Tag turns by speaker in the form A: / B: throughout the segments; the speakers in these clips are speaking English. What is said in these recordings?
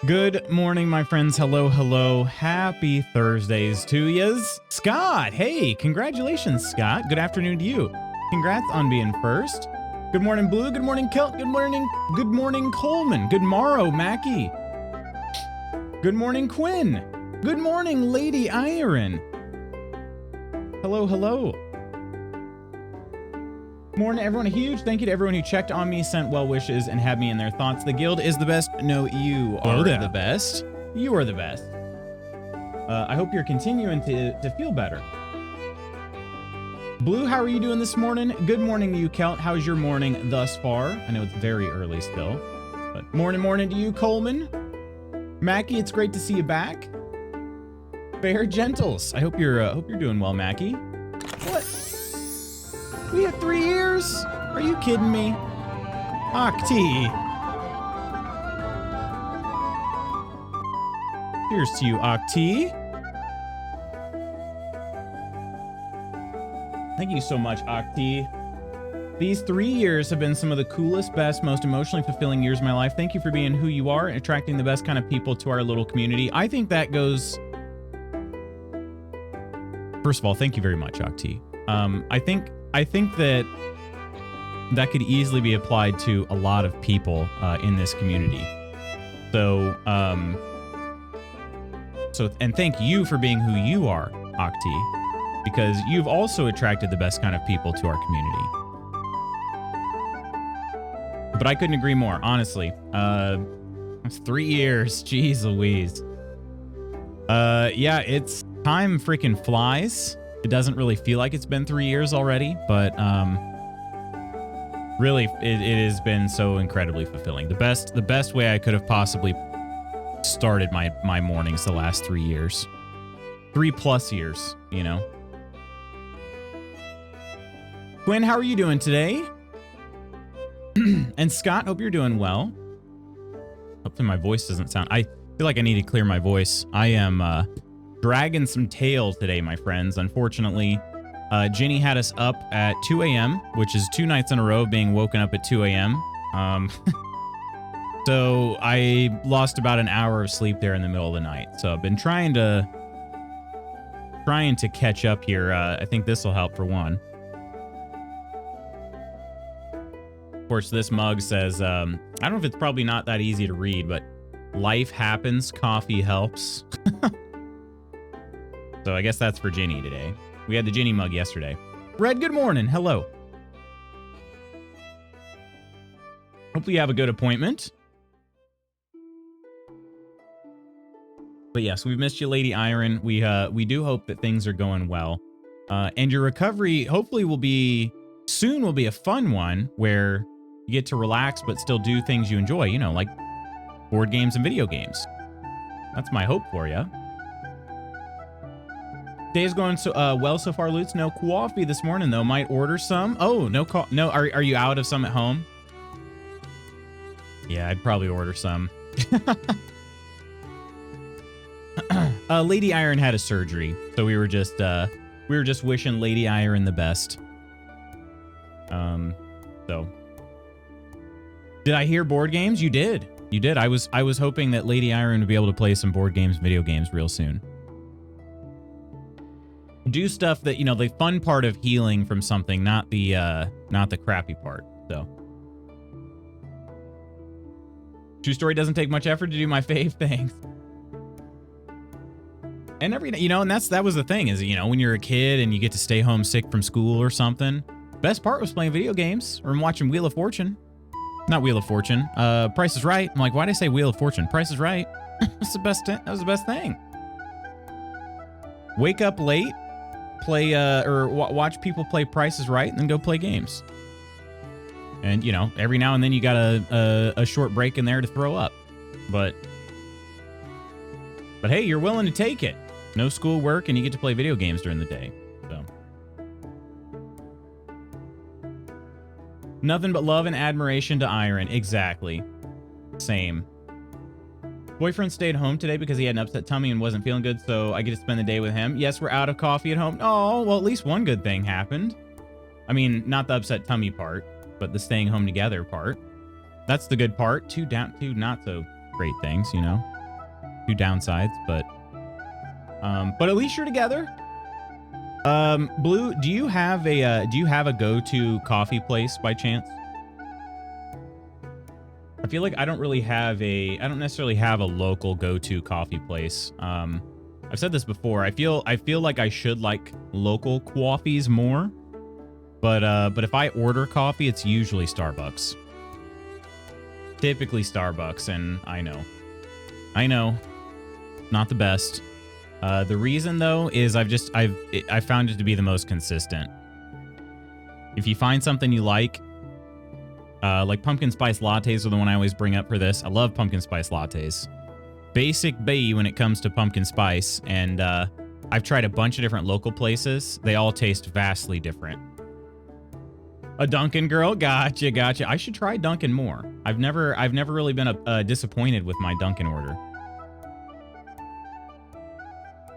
A: Good morning, my friends. Hello, hello. Happy Thursdays to yous. Scott, hey, congratulations, Scott. Good afternoon to you. Congrats on being first. Good morning, Blue. Good morning, Kelt. Good morning, Coleman. Good morrow, Mackie. Good morning, Quinn. Good morning, Lady Iron. Hello, hello. Morning, everyone. A huge thank you to everyone who checked on me, sent well wishes, and had me in their thoughts. The guild is the best. No, you are the best. You are the best. I hope you're continuing to feel better. Blue, how are you doing this morning? Good morning to you, Kelt. How's your morning thus far? I know it's very early still, but morning to you, Coleman. Mackie, it's great to see you back. Bear Gentles, I hope you're doing well, Mackie. What? We had 3 years? Are you kidding me? Octi. Cheers to you, Octi. Thank you so much, Octi. These 3 years have been some of the coolest, best, most emotionally fulfilling years of my life. Thank you for being who you are and attracting the best kind of people to our little community. I think that goes... First of all, thank you very much, Octi. I think that could easily be applied to a lot of people in this community. So, and thank you for being who you are, Octi, because you've also attracted the best kind of people to our community. But I couldn't agree more, honestly. It's 3 years, jeez Louise. Yeah, it's time freaking flies. It doesn't really feel like it's been 3 years already, but really, it has been so incredibly fulfilling. The best way I could have possibly started my mornings the last 3 years. 3+ years, you know. Quinn, how are you doing today? And Scott, hope you're doing well. Hopefully my voice doesn't sound... I feel like I need to clear my voice. I am dragging some tail today, my friends. Unfortunately, Ginny had us up at 2 a.m., which is 2 nights in a row being woken up at 2 a.m. So I lost about an hour of sleep there in the middle of the night. So I've been trying to catch up here. I think this will help for one. Of course, this mug says, I don't know if it's probably not that easy to read, but life happens, coffee helps. So I guess that's for Ginny today. We had the Ginny mug yesterday. Red, good morning. Hello. Hopefully you have a good appointment. But yes, we've missed you, Lady Iron. We do hope that things are going well. And your recovery hopefully will be a fun one where you get to relax but still do things you enjoy, you know, like board games and video games. That's my hope for you. Day's going so well so far, Lutz. No coffee this morning though. Might order some. Oh, no. Are you out of some at home? Yeah, I'd probably order some. Lady Iron had a surgery, so we were just wishing Lady Iron the best. So did I hear board games? You did. You did. I was hoping that Lady Iron would be able to play some board games, video games real soon. Do stuff that, you know, the fun part of healing from something, not the crappy part. So true story, doesn't take much effort to do my fave things. And that was the thing is, you know, when you're a kid and you get to stay home sick from school or something, best part was playing video games or watching Wheel of Fortune. Not Wheel of Fortune. Price is Right. I'm like, why'd I say Wheel of Fortune? Price is Right. That's the best. That was the best thing. Wake up late, play watch people play Price is Right, and then go play games. And you know, every now and then you got a short break in there to throw up, but hey, you're willing to take it. No school work, and you get to play video games during the day. So nothing but love and admiration to Iron. Exactly. Same. Boyfriend stayed home today because he had an upset tummy and wasn't feeling good, so I get to spend the day with him. Yes, we're out of coffee at home. Oh, well, at least one good thing happened. I mean, not the upset tummy part, but the staying home together part. That's the good part. Two not so great things, you know. Two downsides, but at least you're together. Blue, do you have a go-to coffee place by chance? I feel like I don't necessarily have a local go-to coffee place. I've said this before. I feel like I should like local coffees more, but if I order coffee, it's usually Starbucks. Typically Starbucks, and I know, not the best. The reason though is I've found it to be the most consistent. If you find something you like pumpkin spice lattes are the one I always bring up for this. I love pumpkin spice lattes. Basic B when it comes to pumpkin spice, and I've tried a bunch of different local places. They all taste vastly different. A Dunkin' girl, gotcha. I should try Dunkin' more. I've never really been disappointed with my Dunkin' order.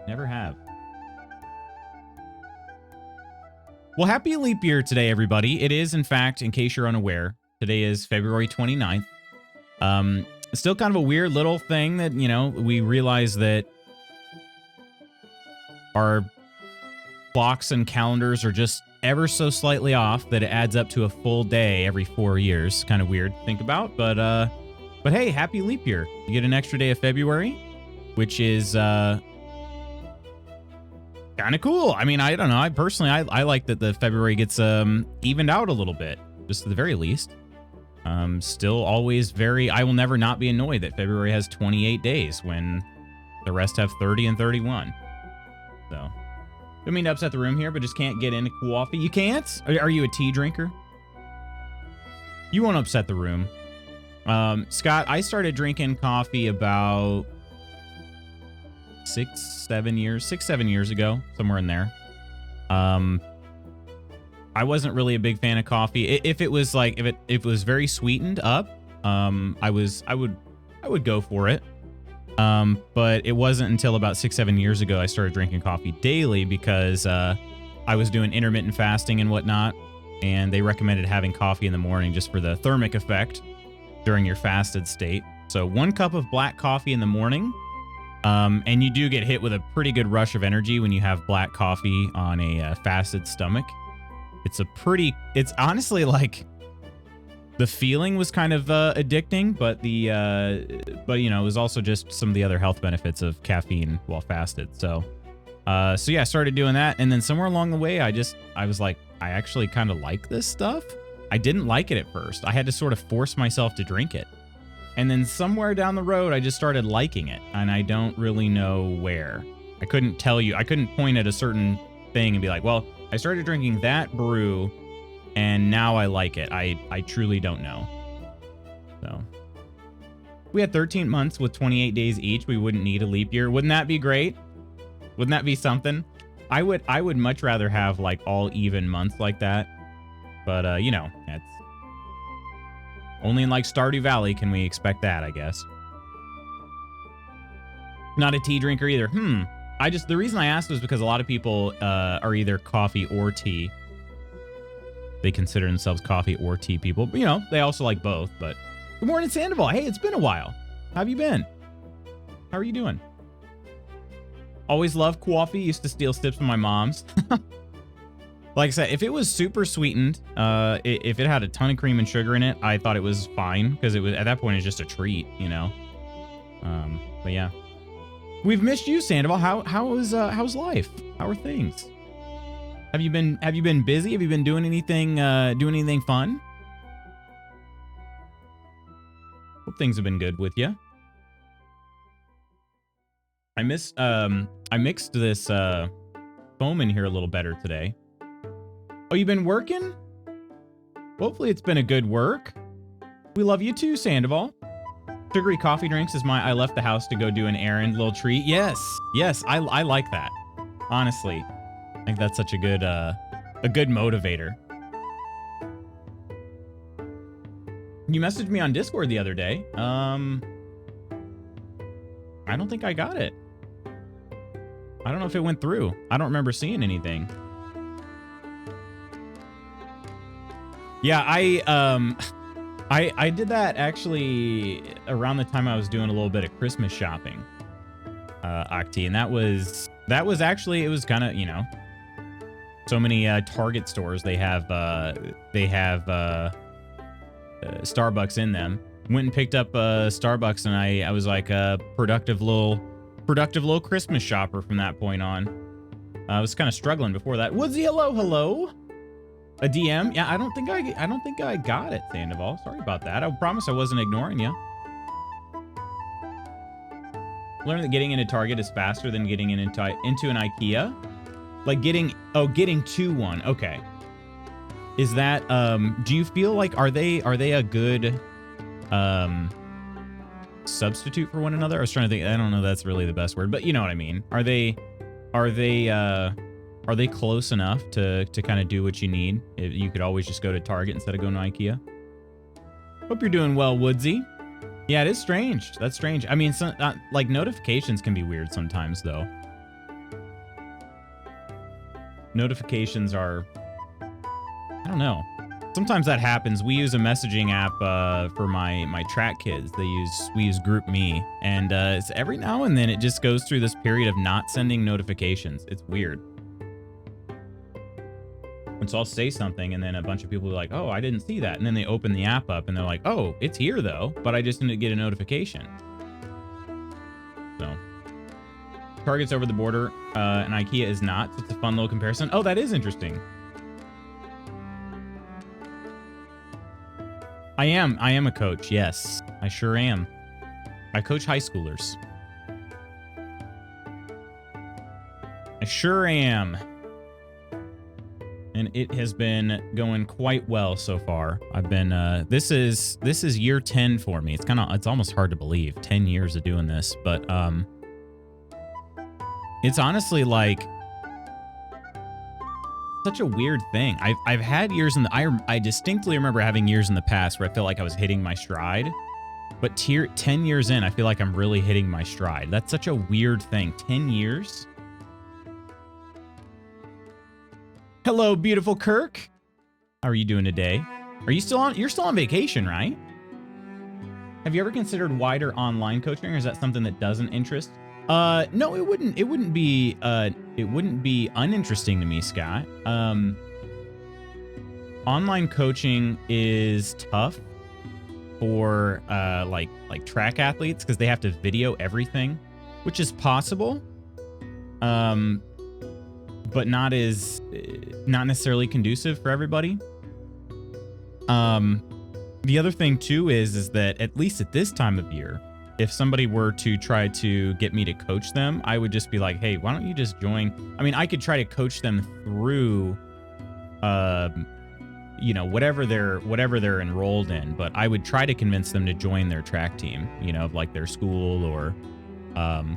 A: Never have. Well, happy leap year today, everybody. It is, in fact, in case you're unaware, today is February 29th. Still kind of a weird little thing that, we realize that our clocks and calendars are just ever so slightly off, that it adds up to a full day every 4 years. Kind of weird to think about, but hey, happy leap year. You get an extra day of February, which is kind of cool. I mean, I don't know. I personally like that the February gets evened out a little bit, just at the very least. Still always I will never not be annoyed that February has 28 days when the rest have 30 and 31. So, don't mean to upset the room here, but just can't get into coffee. You can't? Are you a tea drinker? You won't upset the room. Scott, I started drinking coffee about 6-7 years ago, somewhere in there. I wasn't really a big fan of coffee. If it was very sweetened up, I would go for it. But it wasn't until about 6-7 years ago I started drinking coffee daily because I was doing intermittent fasting and whatnot, and they recommended having coffee in the morning just for the thermic effect during your fasted state. So 1 cup of black coffee in the morning, and you do get hit with a pretty good rush of energy when you have black coffee on a fasted stomach. It's honestly like, the feeling was kind of addicting, but it was also just some of the other health benefits of caffeine while fasted. So yeah, I started doing that, and then somewhere along the way, I was like, I actually kind of like this stuff. I didn't like it at first. I had to sort of force myself to drink it, and then somewhere down the road, I just started liking it, and I don't really know where. I couldn't tell you. I couldn't point at a certain thing and be like, well, I started drinking that brew, and now I like it. I truly don't know. So, if we had 13 months with 28 days each, we wouldn't need a leap year. Wouldn't that be great? Wouldn't that be something? I would much rather have like all even months like that. But that's only in like Stardew Valley can we expect that, I guess. Not a tea drinker either. The reason I asked was because a lot of people are either coffee or tea. They consider themselves coffee or tea people. But, they also like both. But good morning, Sandoval. Hey, it's been a while. How have you been? How are you doing? Always loved coffee. Used to steal sips from my mom's. Like I said, if it was super sweetened, if it had a ton of cream and sugar in it, I thought it was fine because it was at that point it's just a treat, But yeah. We've missed you, Sandoval. How's life? How are things? Have you been busy? Have you been doing anything fun? Hope things have been good with you. I mixed this foam in here a little better today. Oh, you've been working? Hopefully it's been a good work. We love you too, Sandoval. Sugary coffee drinks is I left the house to go do an errand, little treat. Yes, I like that. Honestly, I think that's such a good motivator. You messaged me on Discord the other day. I don't think I got it. I don't know if it went through. I don't remember seeing anything. Yeah, I did that actually around the time I was doing a little bit of Christmas shopping. Octi, and that was actually, it was kind of, you know, so many Target stores, they have Starbucks in them. Went and picked up Starbucks, and I was like a productive little Christmas shopper from that point on. I was kind of struggling before that. Woodsy, hello. A DM? Yeah, I don't think I got it, Sandoval. Sorry about that. I promise I wasn't ignoring you. Learned that getting into Target is faster than getting into an IKEA. Like getting to one. Okay. Is that do you feel like are they a good substitute for one another? I was trying to think. I don't know if that's really the best word, but you know what I mean. Are they close enough to kind of do what you need? You could always just go to Target instead of going to IKEA. Hope you're doing well, Woodsy. Yeah, it is strange. That's strange. I mean, like notifications can be weird sometimes, though. Notifications are, I don't know. Sometimes that happens. We use a messaging app for my track kids. We use GroupMe, and it's every now and then it just goes through this period of not sending notifications. It's weird. And so I'll say something, and then a bunch of people are like, "Oh, I didn't see that," and then they open the app up, and they're like, "Oh, it's here though," but I just didn't get a notification. So Target's over the border, and IKEA is not. So it's a fun little comparison. Oh, that is interesting. I am a coach. Yes, I sure am. I coach high schoolers. I sure am. And it has been going quite well so far. I've been this is year 10 for me. It's almost hard to believe 10 years of doing this, but it's honestly like such a weird thing. I've had years I distinctly remember having years in the past where I felt like I was hitting my stride, but 10 years in, I feel like I'm really hitting my stride. That's such a weird thing. 10 years. Hello, beautiful Kirk. How are you doing today? You're still on vacation, right? Have you ever considered wider online coaching, or is that something that doesn't interest? No, it wouldn't be uninteresting to me, Scott. Online coaching is tough for like track athletes because they have to video everything, which is possible. But not necessarily conducive for everybody. The other thing too is that at least at this time of year, if somebody were to try to get me to coach them, I would just be like, hey, why don't you just join? I mean, I could try to coach them through, you know, whatever they're enrolled in, but I would try to convince them to join their track team, you know, like their school or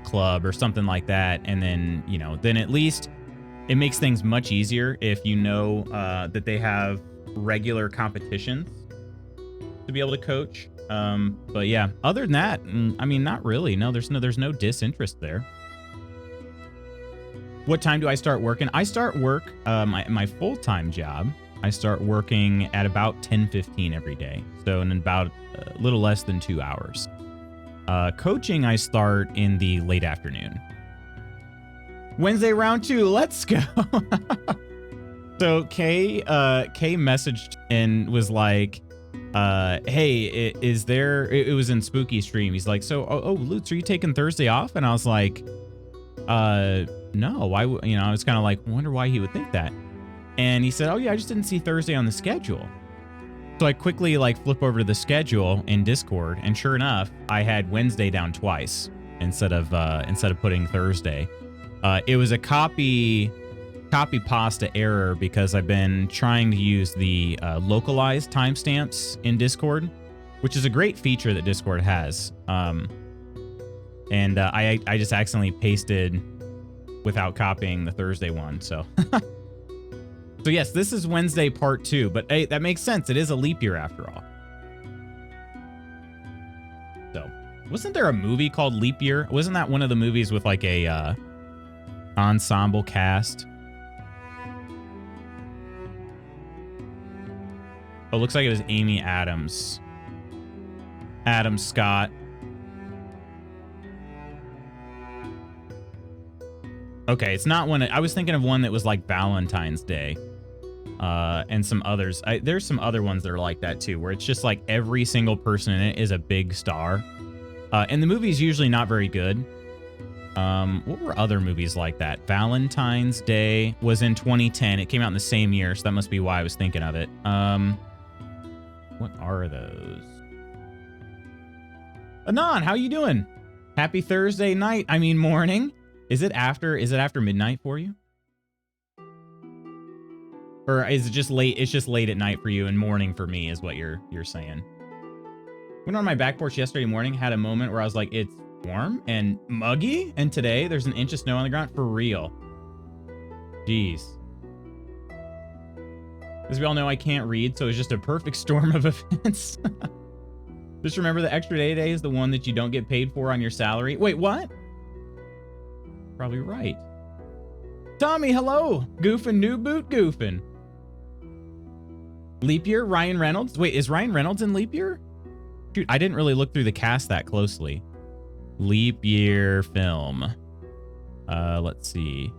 A: club or something like that. And then, you know, then at least it makes things much easier if you know that they have regular competitions to be able to coach. But yeah, other than that, I mean, not really. No, there's no disinterest there. What time do I start working? I start work, my full-time job. I start working at about 10:15 every day. So in about a little less than 2 hours. Coaching, I start in the late afternoon. Wednesday round 2, let's go. So Kay messaged and was like, hey, is there, it was in Spooky stream. He's like, so, Lutz, are you taking Thursday off? And I was like, no, why would, you know, I was kind of like, wonder why he would think that. And he said, oh yeah, I just didn't see Thursday on the schedule. So I quickly like flip over to the schedule in Discord, and sure enough, I had Wednesday down twice instead of putting Thursday. It was a copy pasta error because I've been trying to use the localized timestamps in Discord, which is a great feature that Discord has. And I just accidentally pasted without copying the Thursday one. So, so yes, this is Wednesday part 2, but hey, that makes sense. It is a leap year after all. So wasn't there a movie called Leap Year? Wasn't that one of the movies with like a ensemble cast? Oh, looks like it was Amy Adams. Adam Scott. Okay, it's not one. I was thinking of one that was like Valentine's Day. And some others. There's some other ones that are like that too, where it's just like every single person in it is a big star. And the movie's usually not very good. What were other movies like that? Valentine's Day was in 2010. It came out in the same year, so that must be why I was thinking of it. What are those? Anon, how you doing? Happy Thursday night. I mean morning. Is it after midnight for you? Or is it just late? It's just late at night for you and morning for me is what you're saying. Went on my back porch yesterday morning, had a moment where I was like, it's warm and muggy. And today there's an inch of snow on the ground for real. Jeez. As we all know, I can't read, so it's just a perfect storm of events. Just remember the extra day is the one that you don't get paid for on your salary. Wait, what? Probably right. Tommy, hello. Goofing, new boot goofing. Leap year, Ryan Reynolds. Wait, is Ryan Reynolds in Leap Year? Dude, I didn't really look through the cast that closely. Leap Year film. Let's see.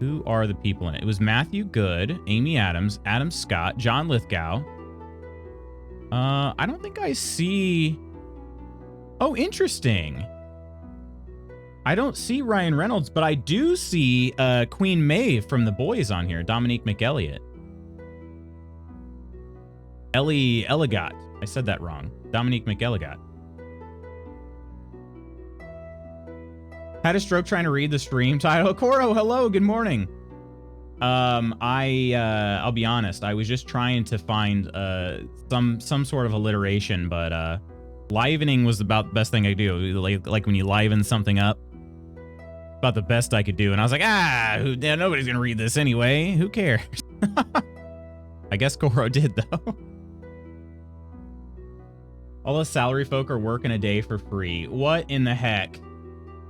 A: Who are the people in it? It was Matthew Good, Amy Adams, Adam Scott, John Lithgow. I don't think I see... Oh, interesting. I don't see Ryan Reynolds, but I do see Queen Maeve from The Boys on here, Dominique McElliott. Ellie Elligot. I said that wrong. Dominique McElligot. Had a stroke trying to read the stream title. Coro, hello, good morning. I'll be honest, I was just trying to find some sort of alliteration, but livening was about the best thing I do. Like when you liven something up. About the best I could do. And I was like, nobody's gonna read this anyway. Who cares? I guess Coro did though. All the salary folk are working a day for free. What in the heck?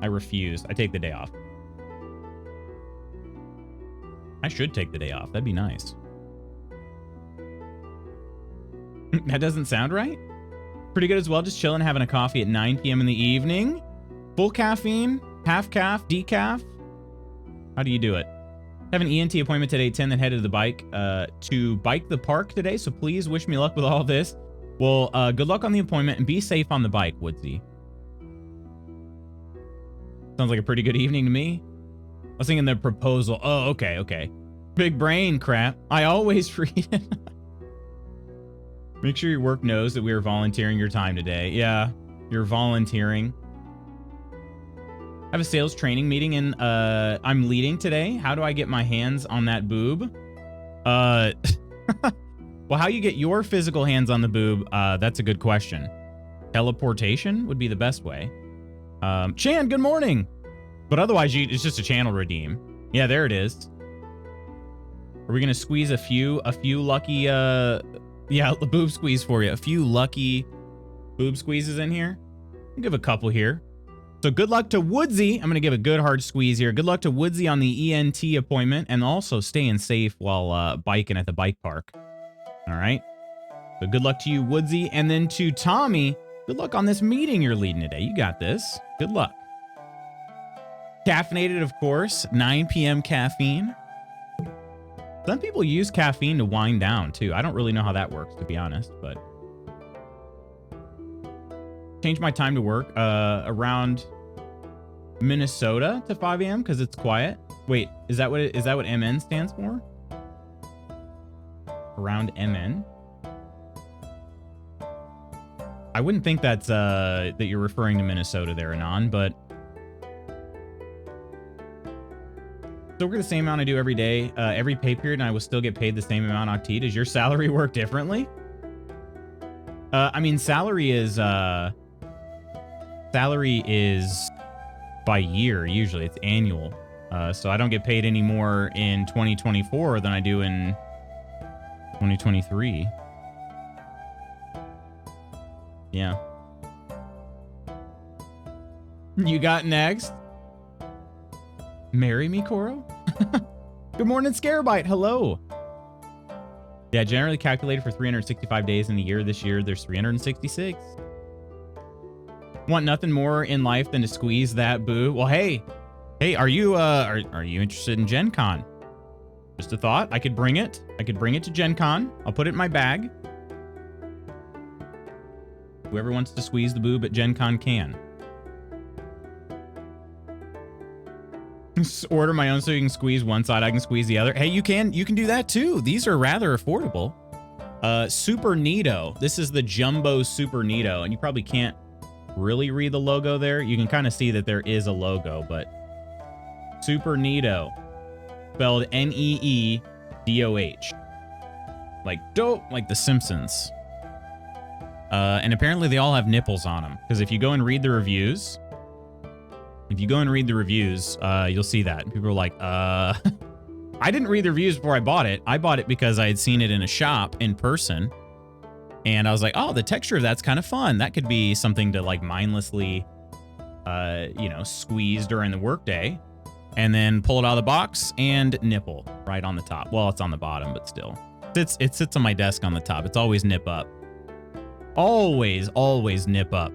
A: I refuse. I take the day off. I should take the day off. That'd be nice. That doesn't sound right? Pretty good as well. Just chilling, having a coffee at 9 p.m. in the evening. Full caffeine, half calf, decaf. How do you do it? Have an ENT appointment today at 10, then headed to the bike to bike the park today. So please wish me luck with all this. Well, good luck on the appointment and be safe on the bike, Woodsy. Sounds like a pretty good evening to me. I was thinking the proposal. Oh, okay. Big brain crap. I always read it. Make sure your work knows that we are volunteering your time today. Yeah, you're volunteering. I have a sales training meeting and I'm leading today. How do I get my hands on that boob? Well, how you get your physical hands on the boob, that's a good question. Teleportation would be the best way. Chan, good morning. But otherwise, it's just a channel redeem. Yeah, there it is. Are we gonna squeeze a few lucky, yeah, the boob squeeze for you. A few lucky boob squeezes in here. I'll give a couple here. So good luck to Woodsy. I'm gonna give a good hard squeeze here. Good luck to Woodsy on the ENT appointment, and also staying safe while biking at the bike park. All right. So good luck to you, Woodsy, and then to Tommy. Good luck on this meeting you're leading today. You got this. Good luck. Caffeinated, of course. 9 p.m. caffeine. Some people use caffeine to wind down, too. I don't really know how that works, to be honest, but... Change my time to work around Minnesota to 5 a.m. because it's quiet. Wait, is that what MN stands for? Around MN? I wouldn't think that's that you're referring to Minnesota there, Anon, but still work the same amount I do every day, every pay period, and I will still get paid the same amount. Octi, does your salary work differently? I mean, salary is by year. Usually, it's annual. So I don't get paid any more in 2024 than I do in 2023. Yeah. You got next? Marry me, Coro? Good morning, Scarebite. Hello. Yeah, generally calculated for 365 days in a year. This year, there's 366. Want nothing more in life than to squeeze that boo. Well, hey, Hey, are you interested in Gen Con? Just a thought. I could bring it. I could bring it to Gen Con. I'll put it in my bag. Whoever wants to squeeze the boob at Gen Con can. Just order my own so you can squeeze one side, I can squeeze the other. Hey, you can do that too. These are rather affordable. Super Neato. This is the Jumbo Super Neato, and you probably can't really read the logo there. You can kind of see that there is a logo, but Super Neato, spelled Needoh, like dope, like The Simpsons. And apparently they all have nipples on them, because if you go and read the reviews, you'll see that. People are like, I didn't read the reviews before I bought it. I bought it because I had seen it in a shop in person. And I was like, oh, the texture of that's kind of fun. That could be something to like mindlessly, squeeze during the workday. And then pull it out of the box and nipple right on the top. Well, it's on the bottom, but still. It sits on my desk on the top. It's always nip up. Always nip up.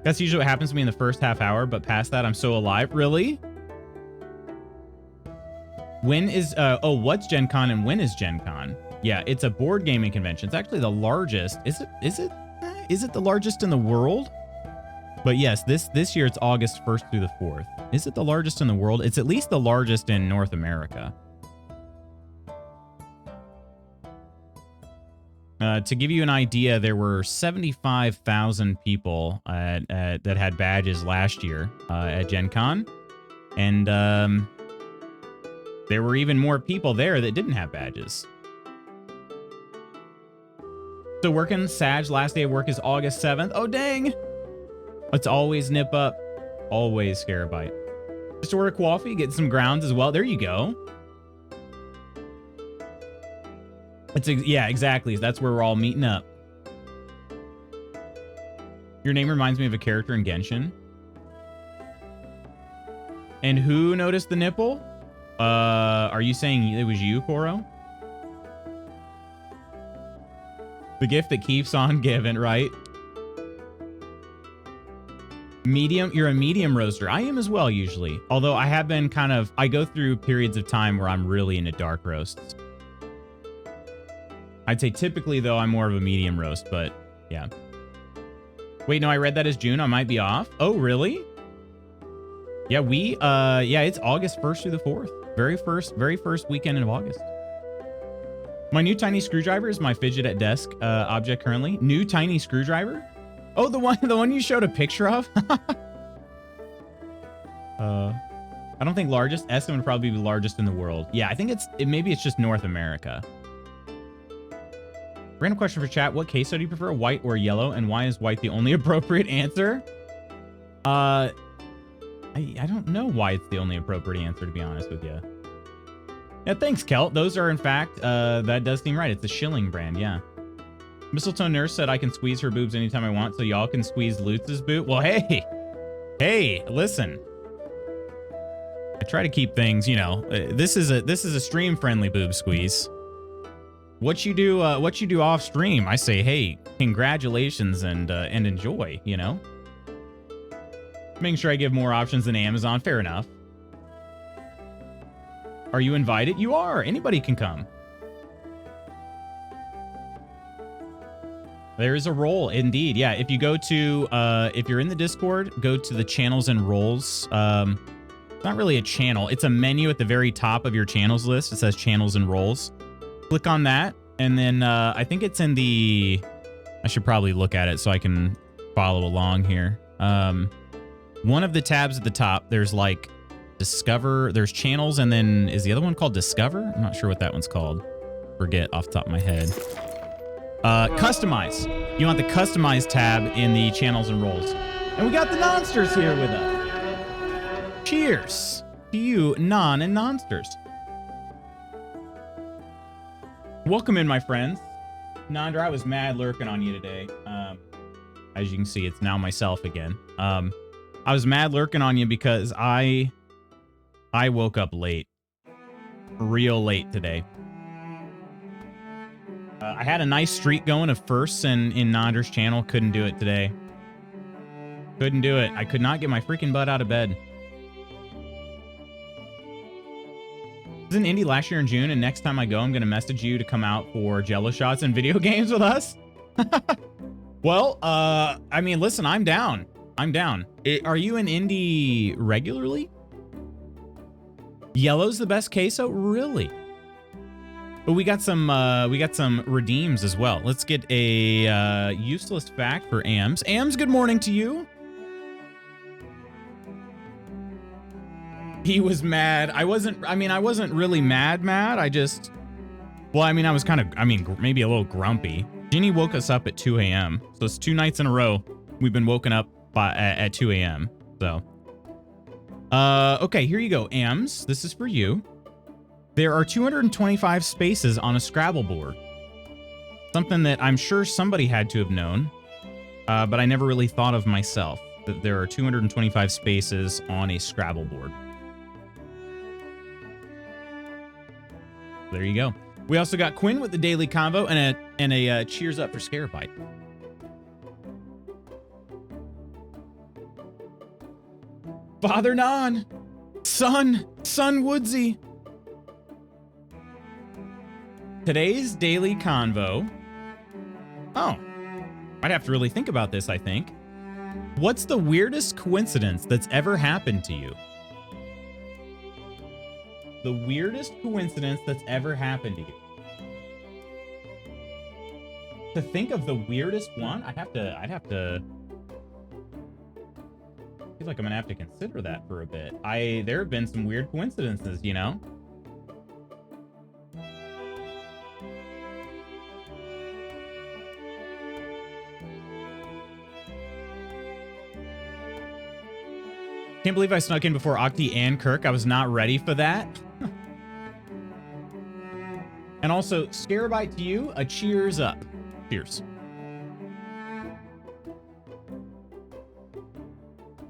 A: That's usually what happens to me in the first half hour, but past that, I'm so alive. Really? When is, what's Gen Con and when is Gen Con? Yeah, it's a board gaming convention. It's actually the largest. Is it the largest in the world? But yes, this year it's August 1st through the 4th. Is it the largest in the world? It's at least the largest in North America. To give you an idea, there were 75,000 people that had badges last year at Gen Con. And there were even more people there that didn't have badges. So working Sag, last day of work is August 7th. Oh, dang. It's always nip up. Always Scarabite. Just order coffee, get some grounds as well. There you go. Yeah, exactly. That's where we're all meeting up. Your name reminds me of a character in Genshin. And who noticed the nipple? Are you saying it was you, Koro? The gift that keeps on giving, right? Medium, you're a medium roaster. I am as well, usually. Although I have been I go through periods of time where I'm really into dark roasts. I'd say typically, though, I'm more of a medium roast, but yeah. Wait, no, I read that as June. I might be off. Oh, really? Yeah, it's August 1st through the 4th. Very first weekend of August. My new tiny screwdriver is my fidget at desk object currently. New tiny screwdriver? Oh, the one you showed a picture of? I don't think largest. Estimate would probably be the largest in the world. Yeah, I think maybe it's just North America. Random question for chat. What queso do you prefer, white or yellow? And why is white the only appropriate answer? I don't know why it's the only appropriate answer, to be honest with you. Yeah, thanks, Kelt. Those are, in fact, that does seem right. It's a Schilling brand, yeah. Mistletoe Nurse said I can squeeze her boobs anytime I want, so y'all can squeeze Lutz's boob. Well, hey, listen. I try to keep things, this is a stream-friendly boob squeeze. What you do off stream, I say, hey, congratulations and enjoy, Making sure I give more options than Amazon. Fair enough. Are you invited? You are. Anybody can come. There is a role, indeed. Yeah, if you go to, if you're in the Discord, go to the channels and roles. It's not really a channel. It's a menu at the very top of your channels list. It says channels and roles. Click on that. And then I think it's in the... I should probably look at it so I can follow along here. One of the tabs at the top, there's like Discover. There's channels, and then is the other one called Discover? I'm not sure what that one's called. Forget off the top of my head. Customize. You want the Customize tab in the channels and roles. And we got the Nonsters here with us. Cheers to you, Non and Nonsters. Welcome in, my friends. Nandra, I was mad lurking on you today. As you can see, it's now myself again. I was mad lurking on you because I woke up late. Real late today. I had a nice streak going of firsts in Nandra's channel. Couldn't do it today. Couldn't do it. I could not get my freaking butt out of bed. I was in Indy last year in June, and next time I go, I'm going to message you to come out for Jello shots and video games with us. Well, I mean, listen, I'm down. I'm down. Are you in Indy regularly? Yellow's the best queso? Really? But we got some redeems as well. Let's get a useless fact for Ams. Ams, good morning to you. He was mad. I wasn't really mad. I just, well, I mean, I was kind of, maybe a little grumpy. Jeannie woke us up at 2 a.m. So it's 2 nights in a row we've been woken up at 2 a.m. So, okay, here you go, Ams. This is for you. There are 225 spaces on a Scrabble board. Something that I'm sure somebody had to have known, but I never really thought of myself, that there are 225 spaces on a Scrabble board. There you go. We also got Quinn with the daily convo and a cheers up for Scarebite. Father Non, son Woodsy. Today's daily convo. Oh, I'd have to really think about this, I think. What's the weirdest coincidence that's ever happened to you? The weirdest coincidence that's ever happened to you. To think of the weirdest one, I'd have to I feel like I'm gonna have to consider that for a bit. There have been some weird coincidences, you know? Can't believe I snuck in before Octi and Kirk. I was not ready for that. And also, Scarebite to you, a cheers up. Cheers.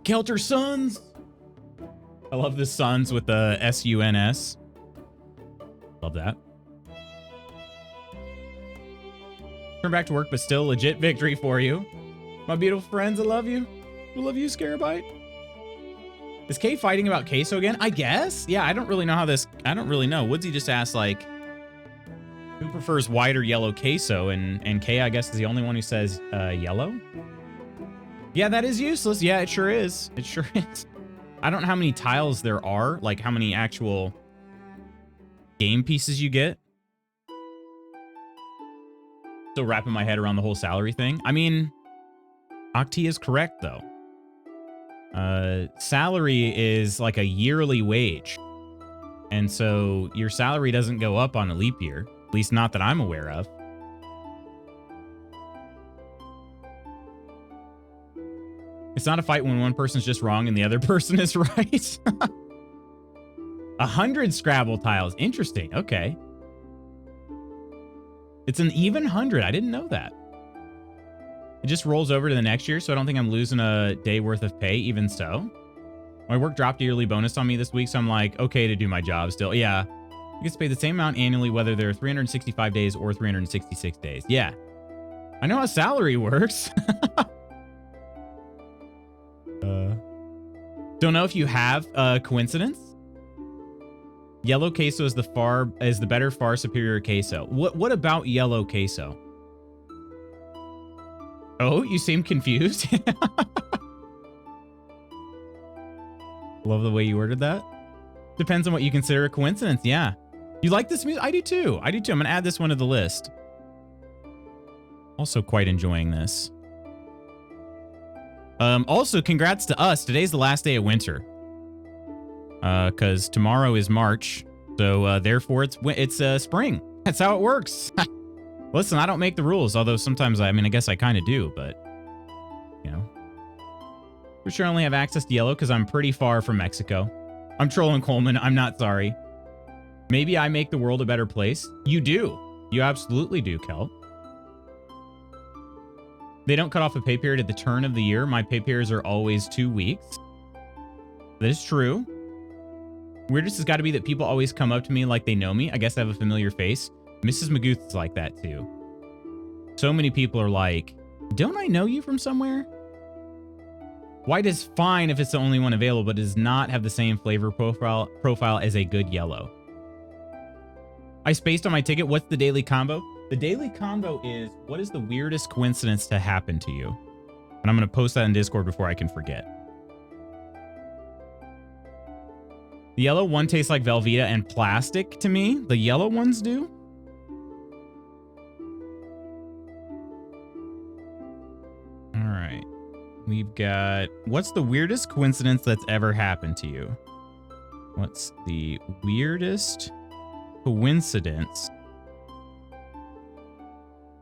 A: Kelter Suns. I love the Suns with the S-U-N-S. Love that. Turn back to work, but still legit victory for you. My beautiful friends, I love you. I love you, Scarebite. Is Kay fighting about queso again? I guess. Yeah, I don't really know how this... I don't really know. Woodsy just asked, like, who prefers white or yellow queso? And Kay, I guess, is the only one who says yellow. Yeah, that is useless. Yeah, it sure is. It sure is. I don't know how many tiles there are, like how many actual game pieces you get. Still wrapping my head around the whole salary thing. I mean, Octi is correct, though. Salary is like a yearly wage. And so your salary doesn't go up on a leap year, at least not that I'm aware of. It's not a fight when one person's just wrong and the other person is right. 100 Scrabble tiles. Interesting. Okay. It's an even 100. I didn't know that. It just rolls over to the next year, so I don't think I'm losing a day worth of pay, even so. My work dropped a yearly bonus on me this week, so I'm like, okay to do my job still. Yeah. You get paid the same amount annually, whether they're 365 days or 366 days. Yeah. I know how salary works. Don't know if you have a coincidence. Yellow queso is the better, far superior queso. What about yellow queso? Oh, you seem confused. Love the way you worded that. Depends on what you consider a coincidence. Yeah. You like this music? I do too. I do too. I'm gonna add this one to the list. Also quite enjoying this. Also, congrats to us. Today's the last day of winter. Because tomorrow is March. So, therefore, it's spring. That's how it works. Listen, I don't make the rules. Although sometimes, I guess I kind of do. But, you know. For sure I only have access to yellow because I'm pretty far from Mexico. I'm trolling Coleman. I'm not sorry. Maybe I make the world a better place. You do. You absolutely do, Kel. They don't cut off a pay period at the turn of the year. My pay periods are always 2 weeks. That is true. Weirdest has got to be that people always come up to me like they know me. I guess I have a familiar face. Mrs. Magooth's like that too. So many people are like, don't I know you from somewhere? White is fine if it's the only one available, but does not have the same flavor profile as a good yellow. I spaced on my ticket. What's the daily combo? The daily combo is, what is the weirdest coincidence to happen to you? And I'm going to post that in Discord before I can forget. The yellow one tastes like Velveeta and plastic to me. The yellow ones do. All right. We've got, what's the weirdest coincidence that's ever happened to you? What's the weirdest coincidence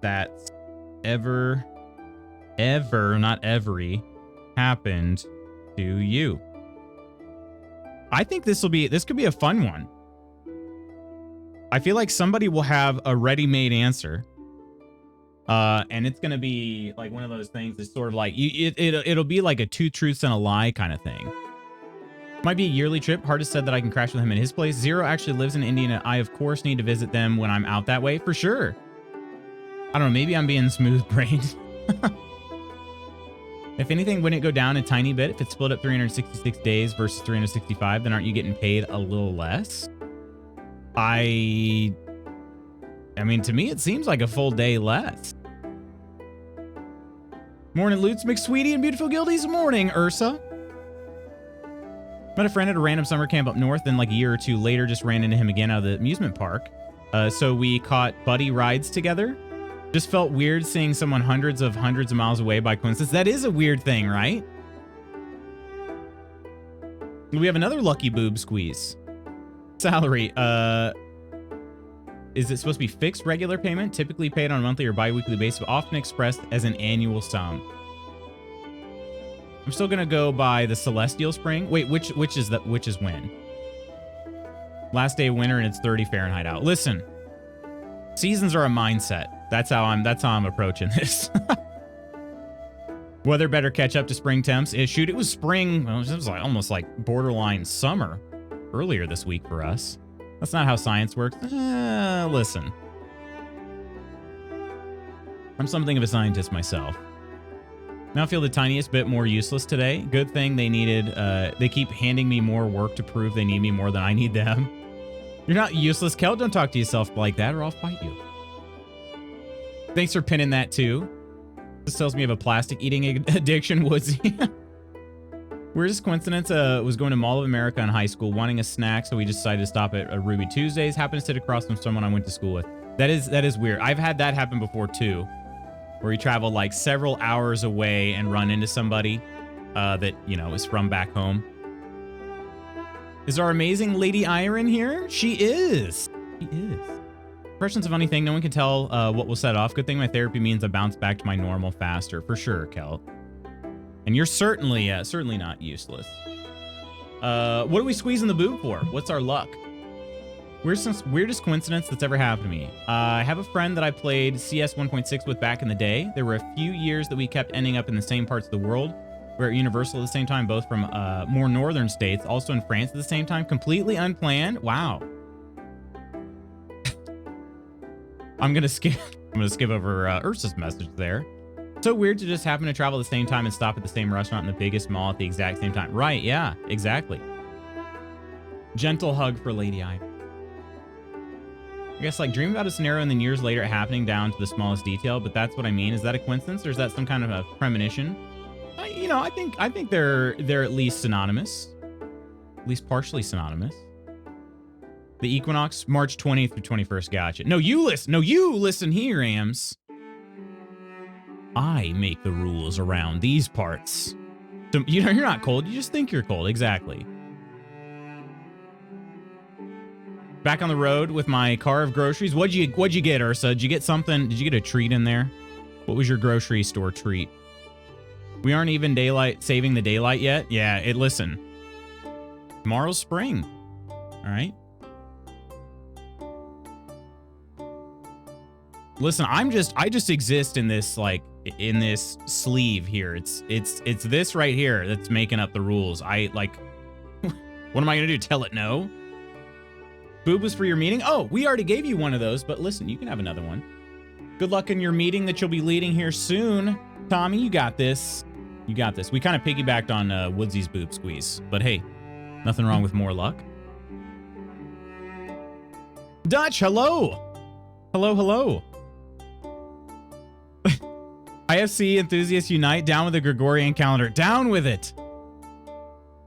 A: that's ever, not every, happened to you? I think this could be a fun one. I feel like somebody will have a ready-made answer. And it's gonna be like one of those things that's sort of like it'll be like a two truths and a lie kind of thing. Might be a yearly trip. Hardest said that I can crash with him in his place. Zero actually lives in Indiana. I of course need to visit them when I'm out that way for sure. I don't know, maybe I'm being smooth-brained. If anything, wouldn't it go down a tiny bit if it's split up 366 days versus 365? Then aren't you getting paid a little less? I mean, to me, it seems like a full day less. Morning, Lutz, McSweetie, and beautiful Guildies. Morning, Ursa. Met a friend at a random summer camp up north, then like a year or two later, just ran into him again out of the amusement park. So we caught buddy rides together. Just felt weird seeing someone hundreds of miles away by coincidence. That is a weird thing, right? We have another lucky boob squeeze. Salary. Is it supposed to be fixed regular payment, typically paid on a monthly or bi-weekly basis, but often expressed as an annual sum? I'm still gonna go by the Celestial Spring. Wait, which is when? Last day of winter and it's 30 Fahrenheit out. Listen, seasons are a mindset. That's how I'm approaching this. Weather better catch up to spring temps. Shoot, it was spring. Well, it was like almost like borderline summer earlier this week for us. That's not how science works. Listen. I'm something of a scientist myself. Now I feel the tiniest bit more useless today. Good thing they keep handing me more work to prove they need me more than I need them. You're not useless, Kel. Don't talk to yourself like that or I'll fight you. Thanks for pinning that too. This tells me you have a plastic eating addiction, Woodsy. Weirdest coincidence, was going to Mall of America in high school, wanting a snack, so we just decided to stop at Ruby Tuesdays. Happened to sit across from someone I went to school with. That is weird. I've had that happen before too, where you travel like several hours away and run into somebody that, you know, is from back home. Is our amazing Lady Iron here? She is. She is. Impressions of anything, no one can tell what will set off. Good thing my therapy means I bounce back to my normal faster. For sure, Kel. And you're certainly not useless. What are we squeezing the boob for? What's our luck? Weirdest coincidence that's ever happened to me. I have a friend that I played CS 1.6 with back in the day. There were a few years that we kept ending up in the same parts of the world. We were at Universal at the same time, both from more northern states, also in France at the same time. Completely unplanned. Wow. I'm gonna skip over Ursa's message there. So weird to just happen to travel at the same time and stop at the same restaurant in the biggest mall at the exact same time. Right, yeah, exactly. Gentle hug for Lady I. I guess like dream about a scenario and then years later it happening down to the smallest detail, but that's what I mean. Is that a coincidence or is that some kind of a premonition? You know, I think they're at least synonymous. At least partially synonymous. The equinox, March 20th through 21st. Gotcha. No, you listen here, Ams. I make the rules around these parts. So, you know, you're not cold. You just think you're cold. Exactly. Back on the road with my car of groceries. What'd you get, Ursa? Did you get something? Did you get a treat in there? What was your grocery store treat? We aren't even saving the daylight yet. Yeah, listen. Tomorrow's spring. All right. Listen, I just exist in this in this sleeve here. It's this right here that's making up the rules. What am I gonna do? Tell it no? Boob was for your meeting? Oh, we already gave you one of those, but listen, you can have another one. Good luck in your meeting that you'll be leading here soon. Tommy, you got this. You got this. We kind of piggybacked on Woodsy's boob squeeze, but hey, nothing wrong with more luck. Dutch, hello. Hello, hello. IFC enthusiasts unite. Down with the Gregorian calendar. Down with it.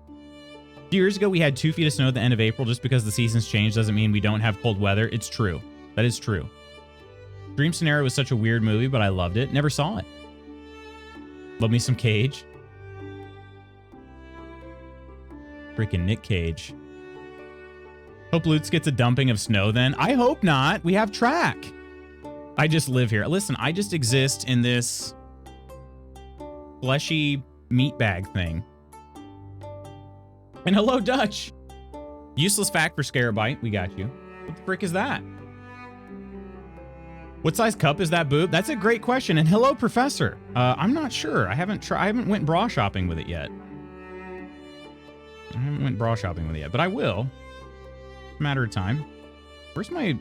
A: A few years ago, we had 2 feet of snow at the end of April. Just because the seasons change doesn't mean we don't have cold weather. It's true. That is true. Dream Scenario was such a weird movie, but I loved it. Never saw it. Love me some Cage. Freaking Nick Cage. Hope Lutz gets a dumping of snow then. I hope not. We have track. I just live here. Listen, I just exist in this fleshy meat bag thing. And hello, Dutch. Useless fact for Scarabite. We got you. What the frick is that? What size cup is that, boob? That's a great question. And hello, Professor. I'm not sure. I haven't went bra shopping with it yet. But I will. Matter of time. Where's my...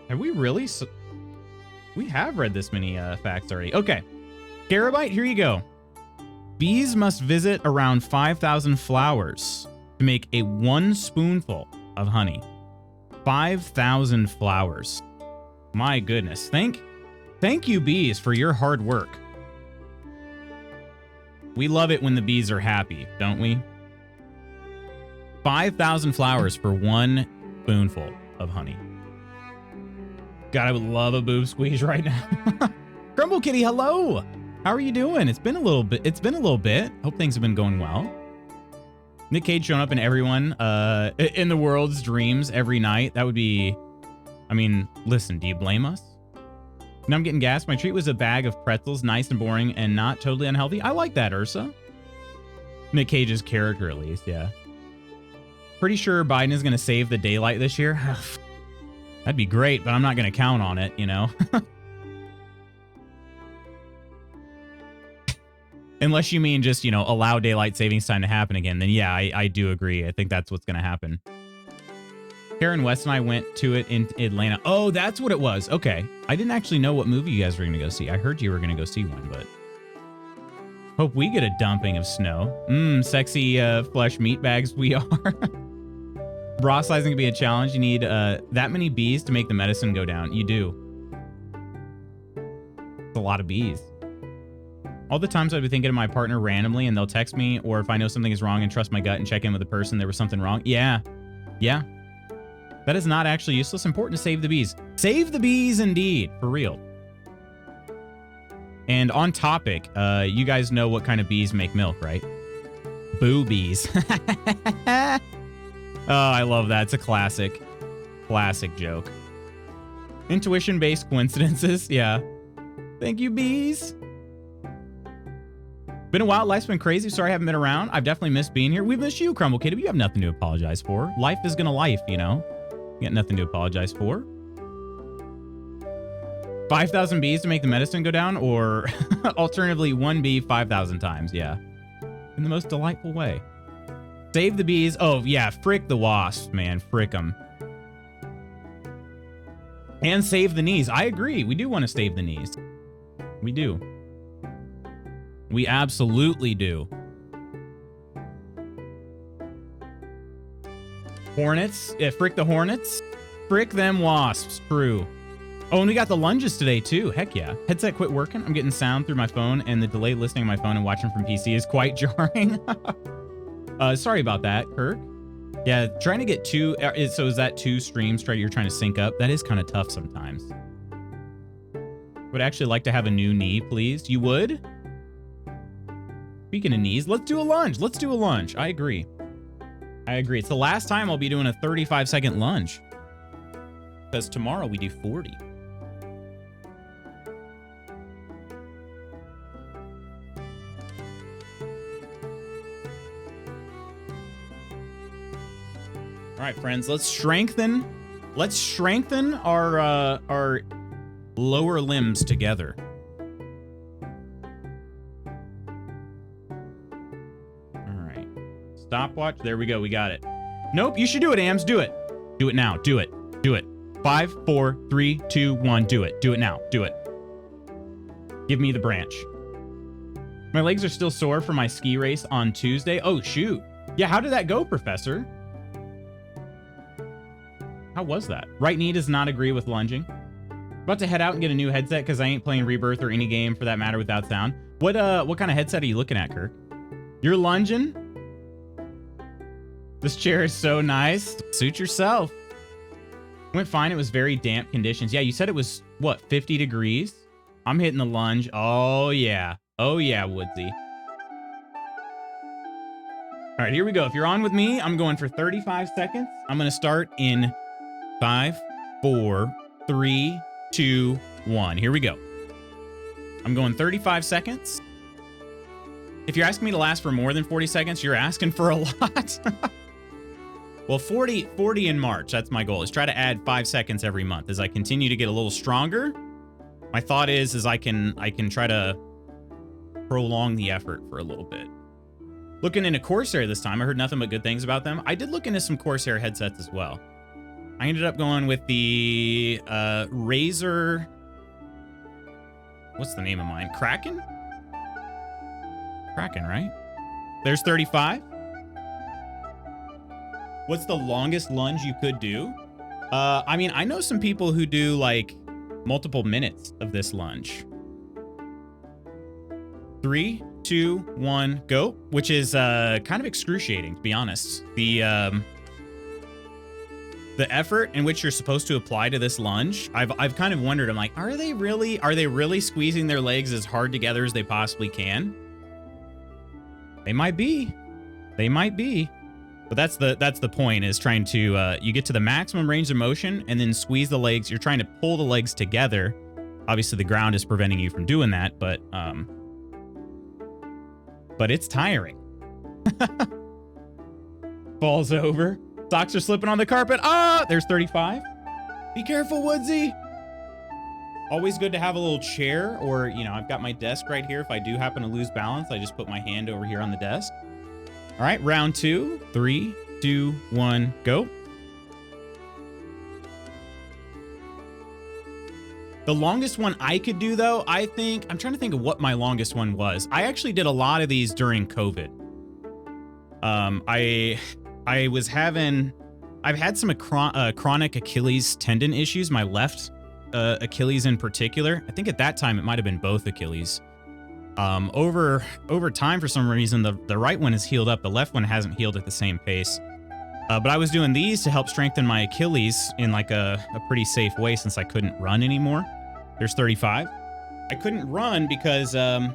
A: Have we really... We have read this many facts already. Okay. Scarabite, here you go. Bees must visit around 5,000 flowers to make a 1 spoonful of honey. 5,000 flowers. My goodness. Thank you, bees, for your hard work. We love it when the bees are happy, don't we? 5,000 flowers for 1 spoonful of honey. God, I would love a boob squeeze right now. Grumble Kitty, hello. How are you doing? It's been a little bit. Hope things have been going well. Nick Cage showing up in everyone in the world's dreams every night. That would be... I mean, listen, do you blame us? Now I'm getting gas. My treat was a bag of pretzels, nice and boring and not totally unhealthy. I like that, Ursa. Nick Cage's character, at least, yeah. Pretty sure Biden is going to save the daylight this year. That'd be great, but I'm not going to count on it, you know? Unless you mean just, you know, allow daylight savings time to happen again, then yeah, I do agree. I think that's what's going to happen. Karen West and I went to it in Atlanta. Oh, that's what it was. Okay. I didn't actually know what movie you guys were going to go see. I heard you were going to go see one, but... Hope we get a dumping of snow. Sexy flesh meat bags we are. Bra sizing can be a challenge. You need that many bees to make the medicine go down. You do. It's a lot of bees. All the times I'd be thinking of my partner randomly and they'll text me, or if I know something is wrong and trust my gut and check in with the person, there was something wrong. Yeah. Yeah. That is not actually useless. Important to save the bees. Save the bees indeed. For real. And on topic, you guys know what kind of bees make milk, right? Boobies. Oh, I love that. It's a classic. Classic joke. Intuition-based coincidences. Yeah. Thank you, bees. Been a while. Life's been crazy. Sorry I haven't been around. I've definitely missed being here. We've missed you, Crumble Kid. You have nothing to apologize for. Life is gonna life, you know? You got nothing to apologize for. 5,000 bees to make the medicine go down, or alternatively 1 bee 5,000 times. Yeah. In the most delightful way. Save the bees. Oh, yeah. Frick the wasps, man. Frick them. And save the knees. I agree. We do want to save the knees. We do. We absolutely do. Hornets. Yeah, frick the hornets. Frick them wasps. True. Oh, and we got the lunges today, too. Heck yeah. Headset quit working. I'm getting sound through my phone, and the delay listening on my phone and watching from PC is quite jarring. Sorry about that, Kirk. Yeah, trying to get two... So is that 2 streams you're trying to sync up? That is kind of tough sometimes. Would actually like to have a new knee, please. You would? Speaking of knees, let's do a lunge. Let's do a lunge. I agree. I agree. It's the last time I'll be doing a 35-second lunge. Because tomorrow we do 40. All right, friends, let's strengthen our lower limbs together. All right. Stopwatch. There we go. We got it. Nope, you should do it, Ams. Do it. Do it now. Do it. Do it. 5, 4, 3, 2, 1. Do it. Do it now. Do it. Give me the branch. My legs are still sore from my ski race on Tuesday. Oh, shoot. Yeah, how did that go, Professor? How was that? Right knee does not agree with lunging. About to head out and get a new headset because I ain't playing Rebirth or any game for that matter without sound. What kind of headset are you looking at, Kirk? You're lunging? This chair is so nice. Suit yourself. Went fine. It was very damp conditions. Yeah, you said it was, what, 50 degrees? I'm hitting the lunge. Oh, yeah. Oh, yeah, Woodsy. All right, here we go. If you're on with me, I'm going for 35 seconds. I'm going to start in 5, 4, 3, 2, 1. Here we go. I'm going 35 seconds. If you're asking me to last for more than 40 seconds, you're asking for a lot. Well, 40 in March. That's my goal, is try to add 5 seconds every month as I continue to get a little stronger. My thought is I can try to prolong the effort for a little bit. Looking into Corsair this time. I heard nothing but good things about them. I did look into some Corsair headsets as well. I ended up going with the Razer. What's the name of mine? Kraken? Kraken, right? There's 35. What's the longest lunge you could do? I mean, I know some people who do like multiple minutes of this lunge. 3, 2, 1, go. Which is kind of excruciating, to be honest. The effort in which you're supposed to apply to this lunge, I've kind of wondered. I'm like, are they really squeezing their legs as hard together as they possibly can? They might be. They might be. But that's the point, is trying to you get to the maximum range of motion and then squeeze the legs. You're trying to pull the legs together. Obviously the ground is preventing you from doing that, but it's tiring. Falls over. Socks are slipping on the carpet. Ah, there's 35. Be careful, Woodsy. Always good to have a little chair, or, you know, I've got my desk right here. If I do happen to lose balance, I just put my hand over here on the desk. All right, round 2. 3, 2, 1, go. The longest one I could do, though, I'm trying to think of what my longest one was. I actually did a lot of these during COVID. I've had some chronic Achilles tendon issues, my left Achilles in particular. I think at that time it might have been both Achilles. Over time, for some reason, the right one has healed up. The left one hasn't healed at the same pace. But I was doing these to help strengthen my Achilles in like a pretty safe way, since I couldn't run anymore. There's 35. I couldn't run because, well,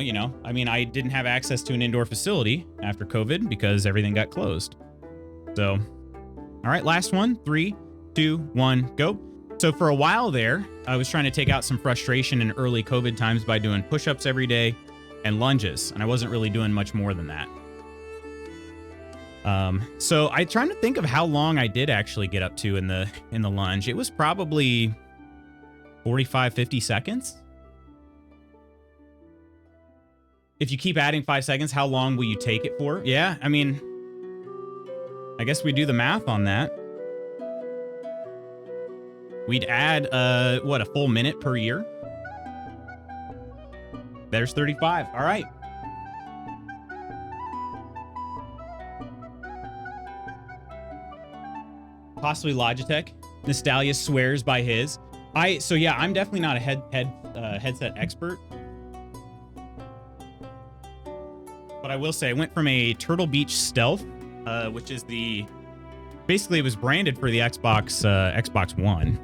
A: you know, I mean, I didn't have access to an indoor facility after COVID because everything got closed. So, all right, last one. 3, 2, 1, go. So for a while there, I was trying to take out some frustration in early COVID times by doing push-ups every day and lunges, and I wasn't really doing much more than that. So I'm trying to think of how long I did actually get up to in the lunge. It was probably 45, 50 seconds. If you keep adding 5 seconds, how long will you take it for? Yeah, I mean, I guess we do the math on that. We'd add, what, a full minute per year? There's 35. All right. Possibly Logitech. Nostalgia swears by his. So yeah, I'm definitely not a headset expert. But I will say I went from a Turtle Beach Stealth, which is basically it was branded for the Xbox One.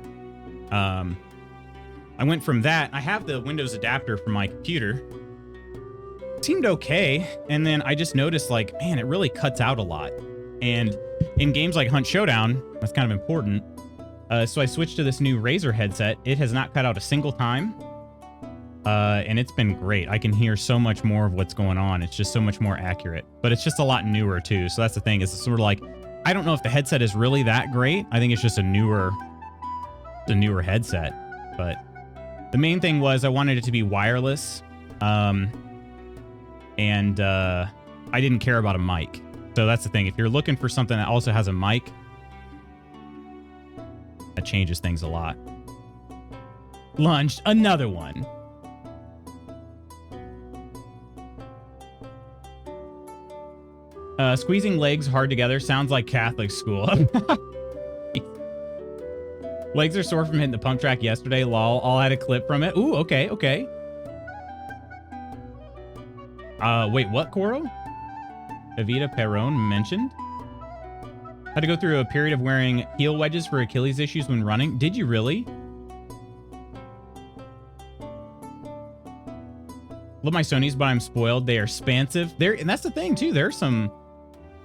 A: I went from that. I have the Windows adapter for my computer. It seemed okay. And then I just noticed, like, man, it really cuts out a lot. And in games like Hunt Showdown, that's kind of important. So I switched to this new Razer headset. It has not cut out a single time. And it's been great. I can hear so much more of what's going on. It's just so much more accurate. But it's just a lot newer, too. So that's the thing. It's sort of like, I don't know if the headset is really that great. I think it's just a newer headset. But the main thing was I wanted it to be wireless. And I didn't care about a mic. So that's the thing. If you're looking for something that also has a mic, that changes things a lot. Lunged another one. Squeezing legs hard together sounds like Catholic school. Legs are sore from hitting the pump track yesterday. Lol. I'll add a clip from it. Ooh, okay, okay. Wait, what, Coro? Evita Perron mentioned? Had to go through a period of wearing heel wedges for Achilles issues when running. Did you really? Love my Sonys, but I'm spoiled. They are expansive. And that's the thing too. There's some,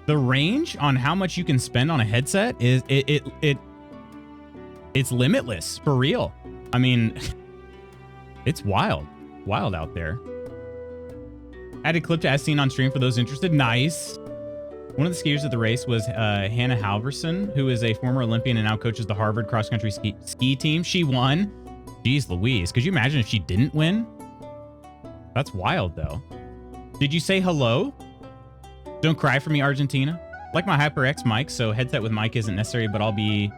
A: the range on how much you can spend on a headset is it's limitless for real. I mean, it's wild out there. Added clip to as seen on stream for those interested. Nice. One of the skiers at the race was Hannah Halverson, who is a former Olympian and now coaches the Harvard cross-country ski team. She won. Jeez Louise. Could you imagine if she didn't win? That's wild, though. Did you say hello? Don't cry for me, Argentina. Like my HyperX mic, so headset with mic isn't necessary, but it'll be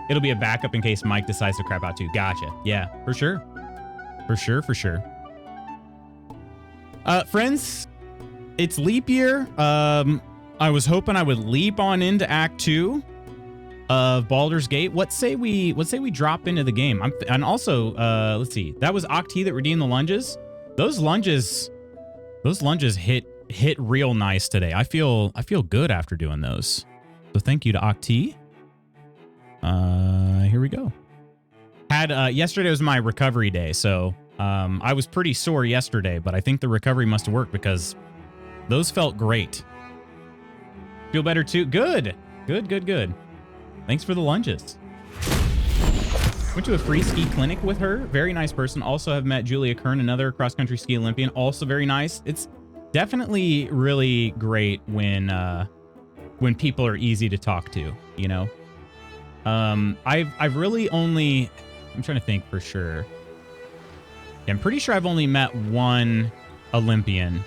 A: a backup in case Mike decides to crap out too. Gotcha. Yeah, for sure. For sure, for sure. Friends, it's leap year. I was hoping I would leap on into Act 2 of Baldur's Gate. What say we drop into the game? And also, let's see. That was Octi that redeemed the lunges. Those lunges hit real nice today. I feel good after doing those. So thank you to Octi. Here we go. Yesterday was my recovery day, so I was pretty sore yesterday, but I think the recovery must have worked because those felt great. Feel better too? Good. Good. Thanks for the lunges. Went to a free ski clinic with her. Very nice person. Also have met Julia Kern, another cross-country ski Olympian. Also very nice. It's definitely really great when people are easy to talk to, you know? I've really only, I'm trying to think for sure. Yeah, I'm pretty sure I've only met one Olympian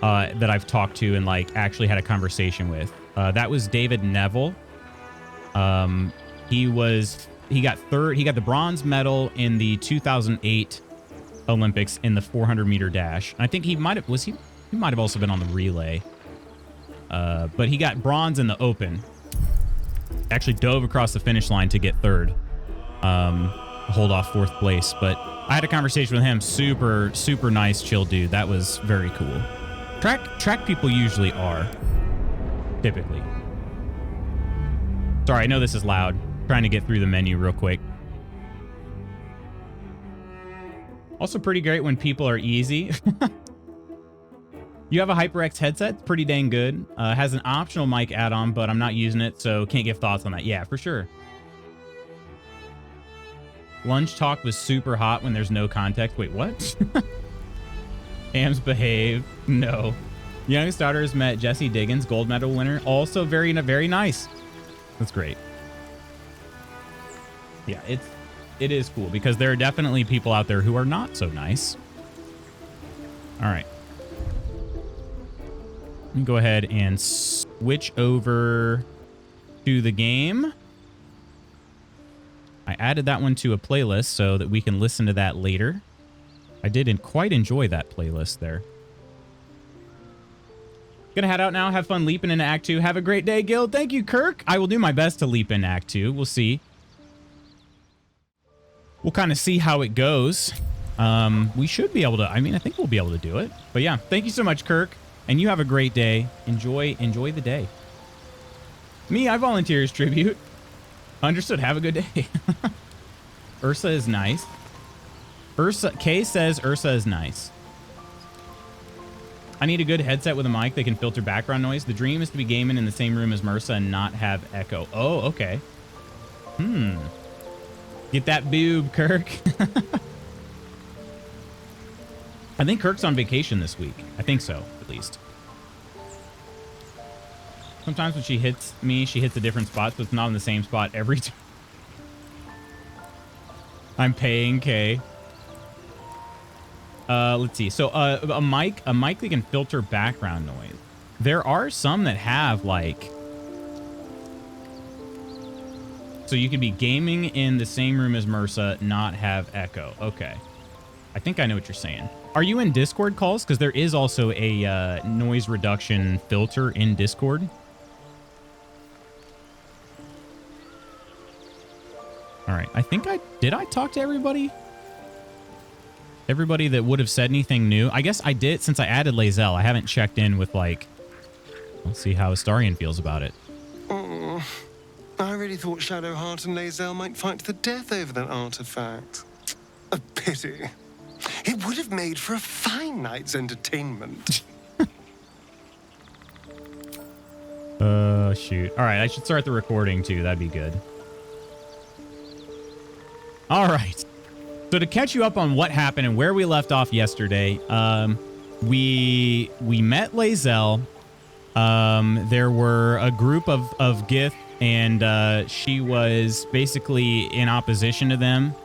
A: that I've talked to and like actually had a conversation with. That was David Neville. He got the bronze medal in the 2008 Olympics in the 400 meter dash. I think he might have also been on the relay. But he got bronze in the open. Actually dove across the finish line to get third. Hold off fourth place, but I had a conversation with him. Super, super nice, chill dude. That was very cool. Track people usually are, typically. Sorry, I know this is loud. Trying to get through the menu real quick. Also pretty great when people are easy. You have a HyperX headset? It's pretty dang good. Has an optional mic add-on, but I'm not using it, so can't give thoughts on that. Yeah, for sure. Lunch talk was super hot when there's no context. Wait, what? Hams behave. No. Youngest daughter has met Jesse Diggins, gold medal winner. Also very, very nice. That's great. Yeah, it is cool because there are definitely people out there who are not so nice. All right. Let me go ahead and switch over to the game. I added that one to a playlist so that we can listen to that later. I did quite enjoy that playlist there. Gonna head out now. Have fun leaping into Act 2. Have a great day, Gil. Thank you, Kirk. I will do my best to leap into Act 2. We'll see. We'll kind of see how it goes. We should be able to, I think we'll be able to do it. But yeah, thank you so much, Kirk. And you have a great day. Enjoy the day. Me, I volunteer as tribute. Understood. Have a good day. Ursa is nice. Kay says Ursa is nice. I need a good headset with a mic that can filter background noise. The dream is to be gaming in the same room as Marissa and not have echo. Oh, okay. Get that boob, Kirk. I think Kirk's on vacation this week. I think so, at least. Sometimes when she hits me, she hits a different spot, so it's not in the same spot every time. I'm paying Kay. Let's see. So a mic that can filter background noise. There are some that have like, so you could be gaming in the same room as Marissa, not have echo. Okay. I think I know what you're saying. Are you in Discord calls? Because there is also a noise reduction filter in Discord. All right. I think did I talk to everybody? Everybody that would have said anything new? I guess I did since I added Lae'zel. I haven't checked in with, like, let's see how Astarion feels about it.
B: Oh, I really thought Shadowheart and Lae'zel might fight to the death over that artifact. A pity. It would have made for a fine night's entertainment.
A: Shoot. All right, I should start the recording too. That'd be good. All right. So to catch you up on what happened and where we left off yesterday, we met Lae'zel. There were a group of Gith, and she was basically in opposition to them.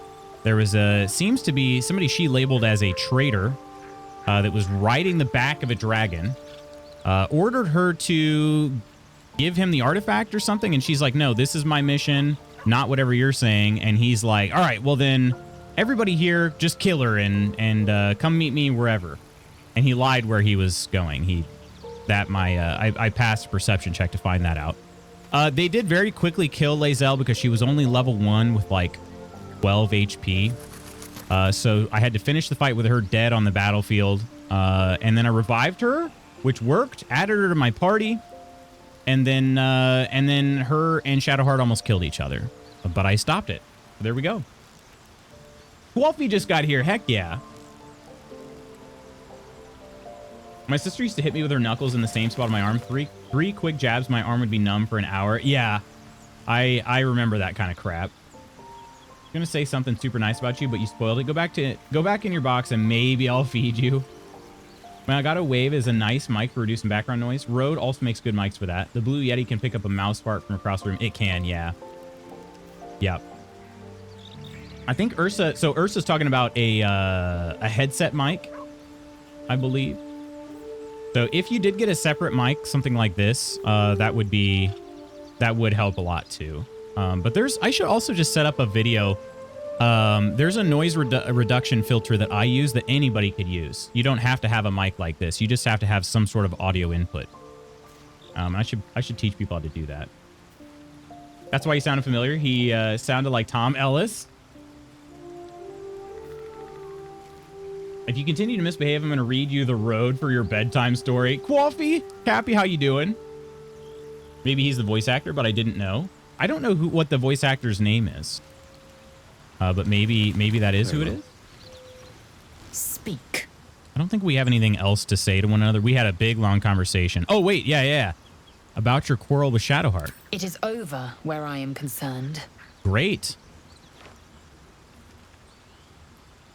A: There was seems to be somebody she labeled as a traitor that was riding the back of a dragon. Ordered her to give him the artifact or something, and she's like, no, this is my mission, not whatever you're saying. And he's like, all right, well then, everybody here, just kill her and come meet me wherever. And he lied where he was going. I passed a perception check to find that out. They did very quickly kill Lae'zel because she was only level 1 with like 12 HP. So I had to finish the fight with her dead on the battlefield. And then I revived her, which worked, added her to my party. And then her and Shadowheart almost killed each other. But I stopped it. There we go. Wolfie just got here. Heck yeah. My sister used to hit me with her knuckles in the same spot on my arm. Three quick jabs, my arm would be numb for an hour. Yeah, I remember that kind of crap. I'm gonna say something super nice about you, but you spoiled it. Go back in your box and maybe I'll feed you. Man, I got a Wave is a nice mic for reducing background noise. Rode also makes good mics for that. The Blue Yeti can pick up a mouse fart from across the room. It can, yeah. Yep. I think Ursa. So Ursa's talking about a headset mic, I believe. So if you did get a separate mic, something like this, that would help a lot too. But I should also just set up a video. There's a noise reduction filter that I use that anybody could use. You don't have to have a mic like this. You just have to have some sort of audio input. I should teach people how to do that. That's why he sounded familiar. He sounded like Tom Ellis. If you continue to misbehave, I'm going to read you the road for your bedtime story. Quaffy, Cappy, how you doing? Maybe he's the voice actor, but I didn't know. I don't know what the voice actor's name is. But maybe that is who it is.
C: Speak.
A: I don't think we have anything else to say to one another. We had a big, long conversation. Oh, wait. Yeah. About your quarrel with Shadowheart.
C: It is over where I am concerned.
A: Great.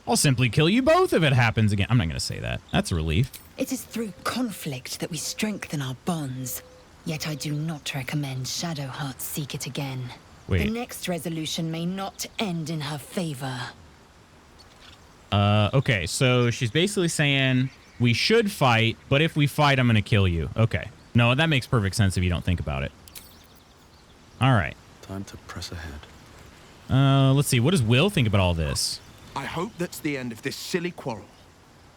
A: I'll simply kill you both if it happens again. I'm not going to say that. That's a relief.
C: It is through conflict that we strengthen our bonds. Yet I do not recommend Shadowheart seek it again.
A: Wait.
C: The next resolution may not end in her favor.
A: Okay, so she's basically saying we should fight, but if we fight, I'm going to kill you. Okay. No, that makes perfect sense if you don't think about it. All right.
D: Time to press ahead.
A: Let's see. What does Will think about all this?
E: I hope that's the end of this silly quarrel.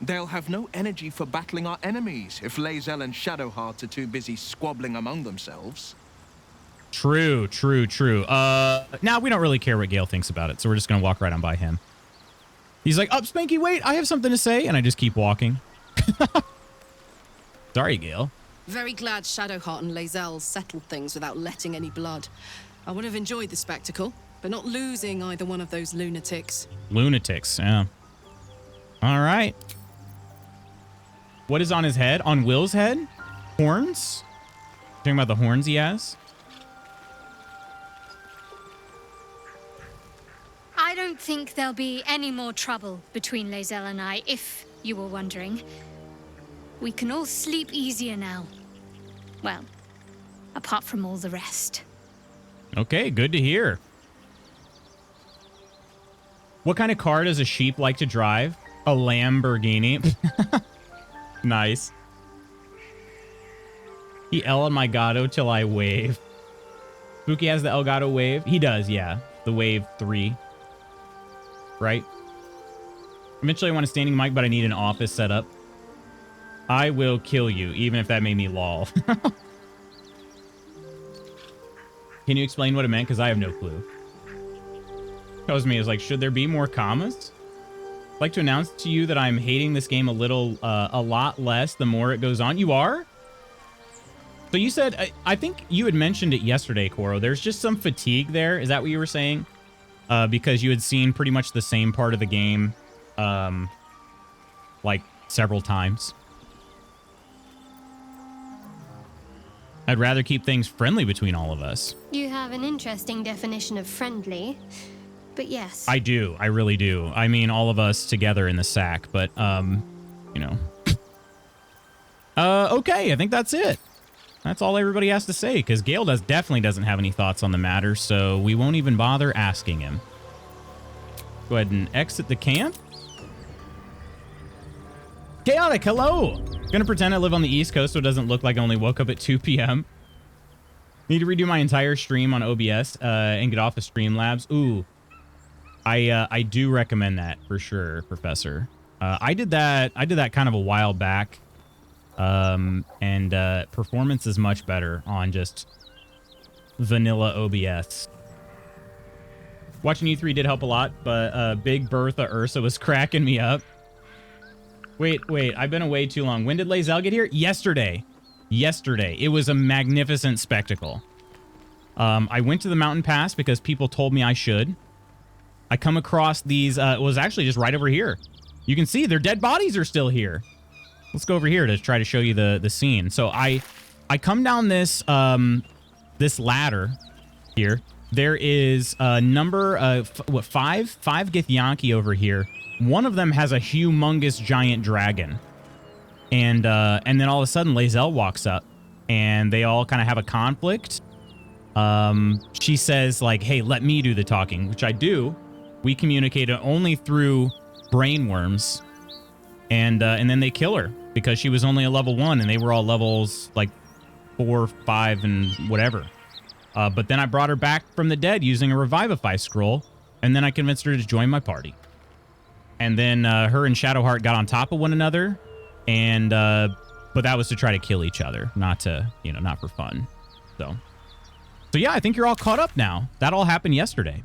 E: They'll have no energy for battling our enemies if Lae'zel and Shadowheart are too busy squabbling among themselves.
A: True. Now we don't really care what Gale thinks about it, so we're just going to walk right on by him. He's like, up, Spanky, wait, I have something to say, and I just keep walking. Sorry, Gale.
F: Very glad Shadowheart and Lae'zel settled things without letting any blood. I would have enjoyed the spectacle, but not losing either one of those lunatics.
A: Lunatics, yeah. All right. What is on his head? On Will's head? Horns? Talking about the horns he has?
G: I don't think there'll be any more trouble between Lae'zel and I, if you were wondering. We can all sleep easier now. Well, apart from all the rest. Okay, good to hear. What kind of car does a sheep like to drive? A Lamborghini. Nice. He El Gato till I wave. Spooky has the Elgato wave. He does, yeah. The wave 3. Right?
A: Eventually, I want a standing mic, but I need an office set up. I will kill you, even if that made me lol. Can you explain what it meant? Because I have no clue. That was me. It was like, should there be more commas? I'd like to announce to you that I'm hating this game a lot less the more it goes on. You are? So you said, I think you had mentioned it yesterday, Koro. There's just some fatigue there. Is that what you were saying? Because you had seen pretty much the same part of the game, like several times. I'd rather keep things friendly between all of us.
D: You have an interesting definition of friendly, but yes.
A: I do. I really do. I mean, all of us together in the sack, but, you know. Okay, I think that's it. That's all everybody has to say, because Gale definitely doesn't have any thoughts on the matter, so we won't even bother asking him. Go ahead and exit the camp. Chaotic, hello! Gonna pretend I live on the East Coast so it doesn't look like I only woke up at 2 p.m. Need to redo my entire stream on OBS and get off of Streamlabs. Ooh, I do recommend that for sure, Professor. I did that kind of a while back, and performance is much better on just vanilla OBS. Watching you three did help a lot, but Big Bertha Ursa was cracking me up. Wait, I've been away too long. When did Lae'zel get here? Yesterday. It was a magnificent spectacle. I went to the mountain pass because people told me I should. I come across these, it was actually just right over here. You can see their dead bodies are still here. Let's go over here to try to show you the scene. So I come down this, this ladder here. There is a number of, five Githyanki over here. One of them has a humongous giant dragon. And then all of a sudden Lae'zel walks up and they all kind of have a conflict. She says like, hey, let me do the talking, which I do. We communicate only through brainworms. And then they kill her because she was only a level 1 and they were all levels like 4, 5 and whatever. But then I brought her back from the dead using a Revivify scroll. And then I convinced her to join my party. And then her and Shadowheart got on top of one another, and but that was to try to kill each other, not to, you know, not for fun. So yeah, I think you're all caught up now. That all happened yesterday.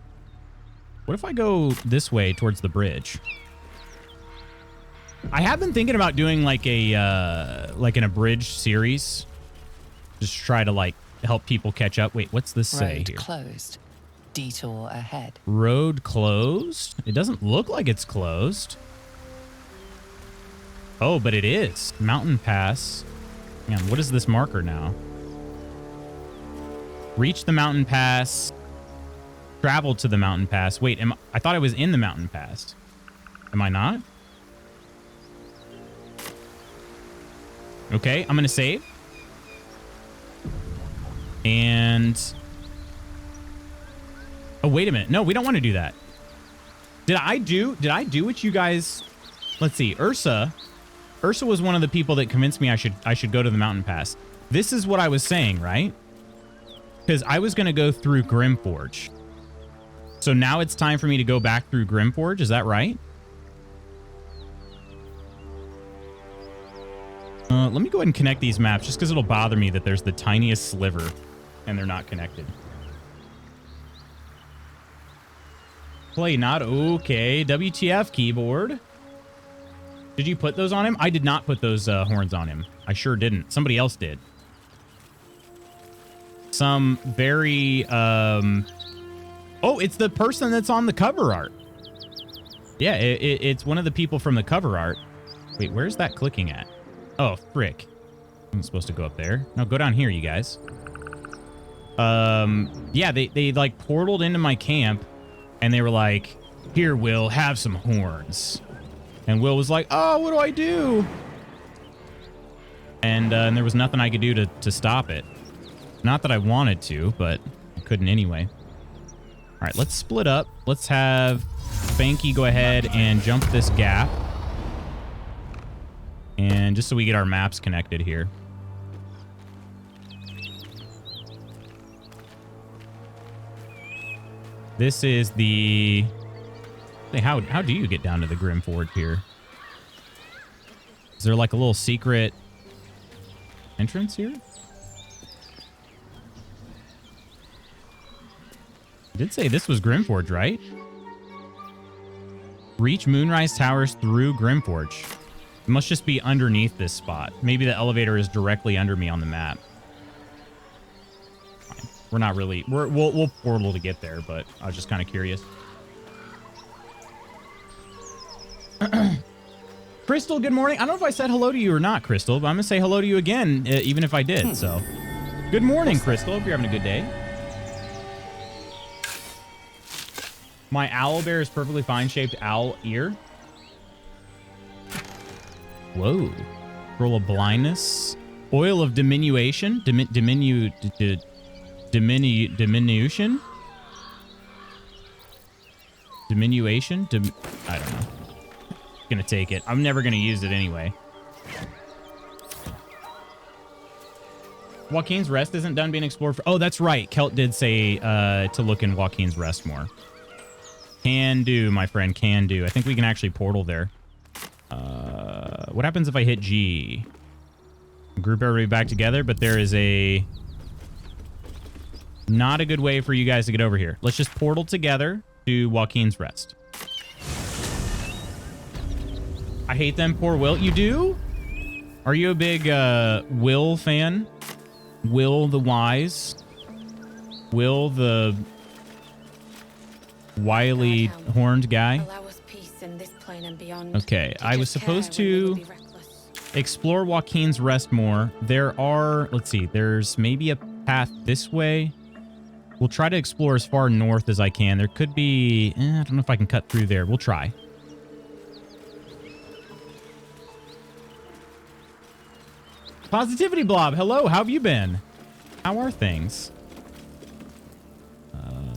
A: What if I go this way towards the bridge? I have been thinking about doing like a like an abridged series, just try to like help people catch up. Wait, what's this say here?
H: Closed. Detour ahead.
A: Road closed? It doesn't look like it's closed. Oh, but it is. Mountain pass. Hang on, what is this marker now? Reach the mountain pass. Travel to the mountain pass. Wait, I thought I was in the mountain pass. Am I not? Okay, I'm gonna save. And... oh, wait a minute. No, we don't want to do that. Did I do what you guys... let's see. Ursa was one of the people that convinced me I should go to the mountain pass. This is what I was saying, right? Because I was going to go through Grimforge. So now it's time for me to go back through Grimforge. Is that right? Let me go ahead and connect these maps just because it'll bother me that there's the tiniest sliver and they're not connected. Play not okay. WTF keyboard. Did you put those on him? I did not put those horns on him. I sure didn't. Somebody else did. Some very oh, it's the person that's on the cover art. Yeah, it's one of the people from the cover art. Wait, where's that clicking at? Oh, frick. I'm supposed to go up there. No, go down here, you guys. Yeah, they like portaled into my camp. And they were like, here, Will, have some horns. And Will was like, oh, what do I do? And there was nothing I could do to stop it. Not that I wanted to, but I couldn't anyway. All right, let's split up. Let's have Spanky go ahead and jump this gap. And just so we get our maps connected here. This is the Hey, how do you get down to the Grimforge here? Is there like a little secret entrance here? I did say this was Grimforge, right? Reach Moonrise Towers through Grimforge. It must just be underneath this spot. Maybe the elevator is directly under me on the map. Fine. We're not really... We'll portal to get there, but I was just kind of curious. Crystal, good morning. I don't know if I said hello to you or not, Crystal, but I'm going to say hello to you again, even if I did. So, good morning, Crystal. Hope you're having a good day. My owlbear is perfectly fine-shaped owl ear. Whoa. Roll of blindness. Oil of diminution. Diminution? Diminution? I don't know. Gonna take it. I'm never gonna use it anyway. Joaquin's Rest isn't done being explored for... Oh, that's right. Kelt did say to look in Joaquin's Rest more. Can do, my friend. Can do. I think we can actually portal there. What happens if I hit G? Group everybody back together, but there is a... Not a good way for you guys to get over here. Let's just portal together to Joaquin's Rest. I hate them. Poor Will. You do? Are you a big Will fan? Will the Wise? Will the wily horned guy? Okay, I was supposed to explore Joaquin's Rest more. There are, let's see, there's maybe a path this way. We'll try to explore as far north as I can. There could be, I don't know if I can cut through there. We'll try. Positivity Blob, hello, how have you been? How are things?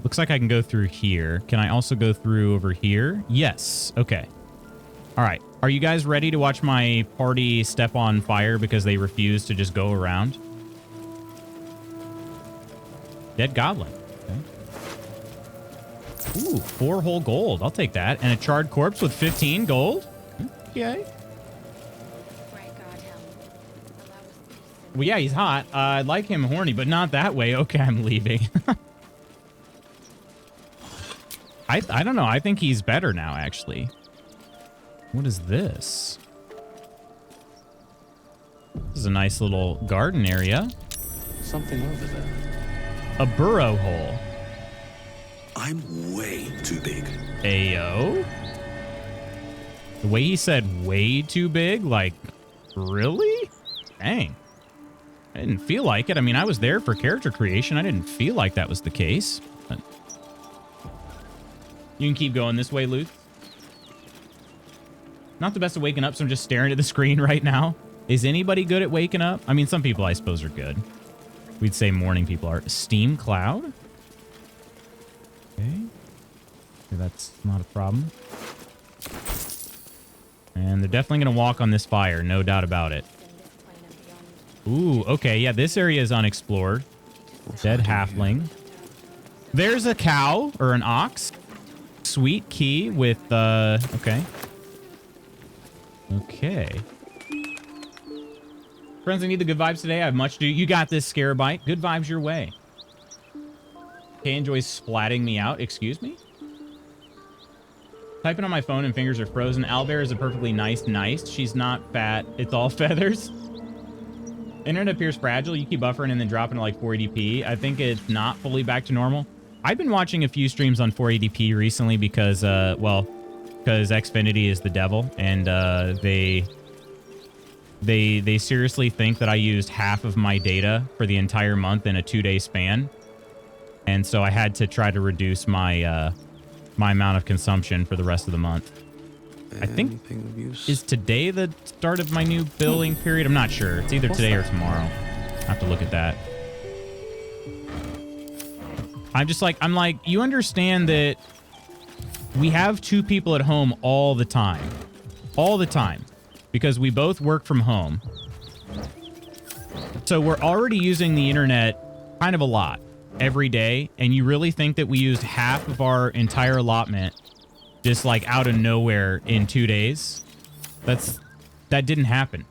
A: Looks like I can go through here. Can I also go through over here? Yes, okay. All right, are you guys ready to watch my party step on fire because they refuse to just go around? Dead Goblin, okay. Ooh, 4 whole gold, I'll take that. And a charred corpse with 15 gold? Okay. Well, yeah, he's hot. I'd like him horny, but not that way. Okay, I'm leaving. I don't know. I think he's better now, actually. What is this? This is a nice little garden area.
I: Something over there.
A: A burrow hole.
I: I'm way too big.
A: Ayo? The way he said way too big? Like, really? Dang. I didn't feel like it. I mean, I was there for character creation. I didn't feel like that was the case. But you can keep going this way, Luth. Not the best at waking up, so I'm just staring at the screen right now. Is anybody good at waking up? I mean, some people, I suppose, are good. We'd say morning people are. Steam cloud? Okay. That's not a problem. And they're definitely going to walk on this fire, no doubt about it. Ooh, okay, yeah, this area is unexplored. Dead halfling. There's a cow, or an ox. Sweet key with, okay. Okay. Friends, I need the good vibes today. I have much to do. You got this, Scarabite. Good vibes your way. Okay, enjoys splatting me out. Excuse me? Typing on my phone and fingers are frozen. Owlbear is a perfectly nice. She's not fat. It's all feathers. Internet appears fragile. You keep buffering and then dropping to like 480p. I think it's not fully back to normal. I've been watching a few streams on 480p recently because, well, because Xfinity is the devil, and they seriously think that I used half of my data for the entire month in a 2-day span, and so I had to try to reduce my my amount of consumption for the rest of the month. I think, is today the start of my new billing period? I'm not sure. It's either today or tomorrow. I have to look at that. I'm like, you understand that we have 2 people at home all the time. All the time. Because we both work from home. So we're already using the internet kind of a lot every day. And you really think that we used half of our entire allotment just like out of nowhere in 2 days. That didn't happen.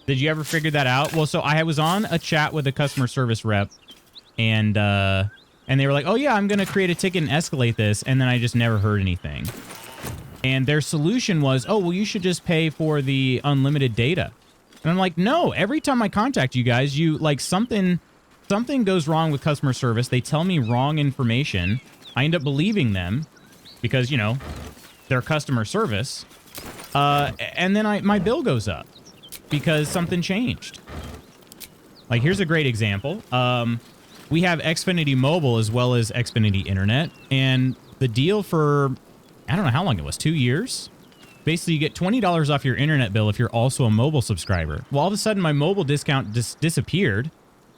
A: Did you ever figure that out? Well, so I was on a chat with a customer service rep, and they were like, "Oh yeah, I'm gonna create a ticket and escalate this," and then I just never heard anything. And their solution was, "Oh well, you should just pay for the unlimited data." And I'm like, "No, every time I contact you guys, you like something goes wrong with customer service. They tell me wrong information. I end up believing them because, you know, they're customer service. And then my bill goes up because something changed." Like, here's a great example. We have Xfinity Mobile as well as Xfinity Internet, and the deal for, I don't know how long it was, 2 years? Basically, you get $20 off your internet bill if you're also a mobile subscriber. Well, all of a sudden, my mobile discount disappeared,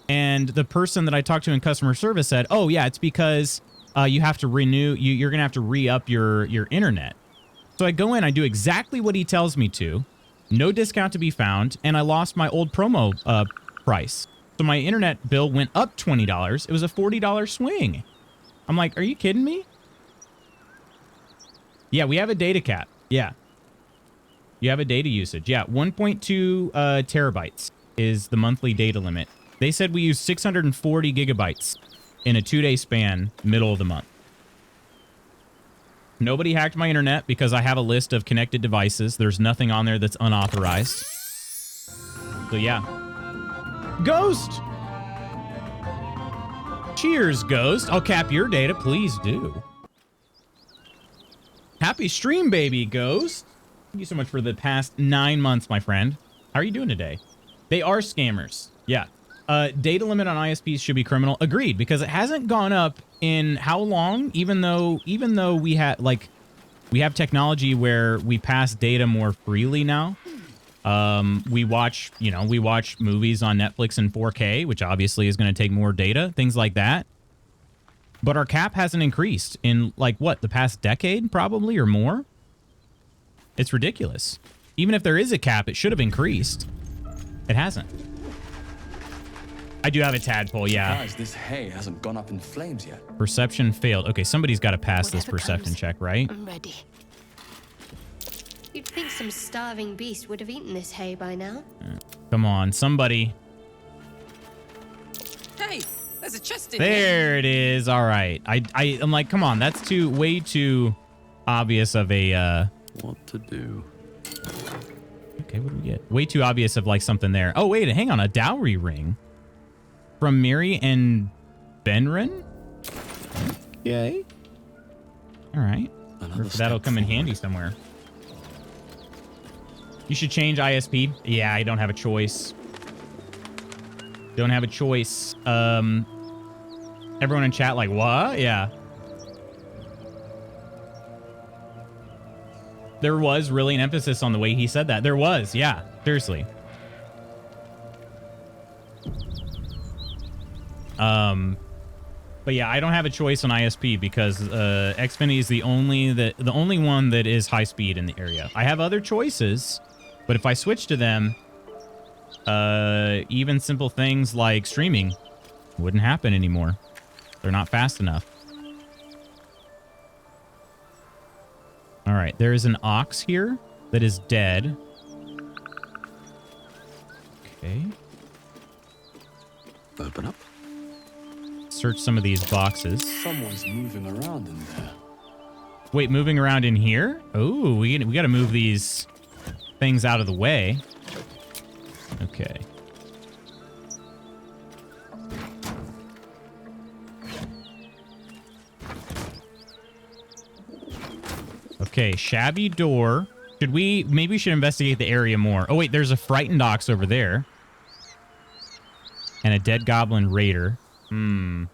A: and the person that I talked to in customer service said, "Oh, yeah, it's because you have to renew, you're going to have to re-up your internet." So I go in, I do exactly what he tells me to, no discount to be found, and I lost my old promo price. So my internet bill went up $20. It was a $40 swing. I'm like, are you kidding me? Yeah, we have a data cap. Yeah. You have a data usage. Yeah, 1.2 terabytes is the monthly data limit. They said we use 640 gigabytes in a 2-day span, middle of the month. Nobody hacked my internet because I have a list of connected devices. There's nothing on there that's unauthorized. So yeah. Ghost! Cheers, Ghost. I'll cap your data. Please do. Happy stream, baby, Ghost. Thank you so much for the past 9 months, my friend. How are you doing today? They are scammers. Yeah. Data limit on ISPs should be criminal. Agreed, because it hasn't gone up in how long? Even though we have technology where we pass data more freely now. We watch movies on Netflix in 4K, which obviously is going to take more data, things like that. But our cap hasn't increased in like what, the past decade probably or more? It's ridiculous. Even if there is a cap, it should have increased. It hasn't. I do have a tadpole, yeah.
I: Guys, this hay hasn't gone up in flames yet.
A: Perception failed. Okay, somebody's got to pass this
D: Whatever
A: perception
D: comes,
A: check, right?
D: I'm ready. You'd think some starving beast would have eaten this hay by now.
A: Come on, somebody.
F: Hey, there's a chest in
A: There it is. All right. I'm like, come on, that's way too obvious of a
I: What to do?
A: Okay, what do we get? Way too obvious of like something there. Oh wait, hang on, a dowry ring from Miri and Benren. Okay. All right. That'll come in handy somewhere. You should change ISP. Yeah, I don't have a choice. Don't have a choice. Everyone in chat like, what? Yeah. There was really an emphasis on the way he said that. There was, yeah. Seriously. But yeah, I don't have a choice on ISP because Xfinity is the only one that is high speed in the area. I have other choices, but if I switch to them, even simple things like streaming wouldn't happen anymore. They're not fast enough. All right, there is an ox here that is dead. Okay.
I: Open up.
A: Search some of these boxes.
I: Someone's moving around in there.
A: Wait, moving around in here? Oh, we got to move these things out of the way. Okay. Okay, shabby door. Maybe we should investigate the area more. Oh wait, there's a frightened ox over there. And a dead goblin raider. All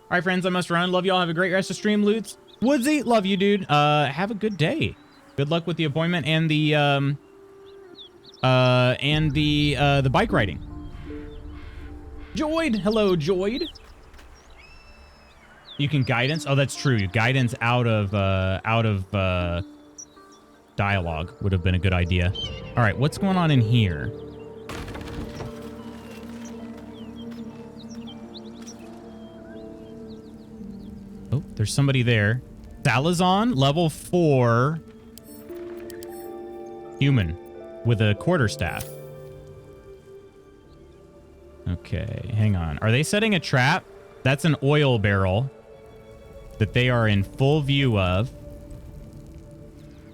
A: right, friends, I must run. Love y'all. Have a great rest of stream, Loots. Woodsy, love you, dude. Have a good day. Good luck with the appointment and the bike riding. Joyd, hello, Joyd. You can guidance. Oh, that's true. Guidance out of dialogue would have been a good idea. All right, what's going on in here? Oh, there's somebody there. Salazon, level 4 human with a quarterstaff. Okay, hang on. Are they setting a trap? That's an oil barrel that they are in full view of.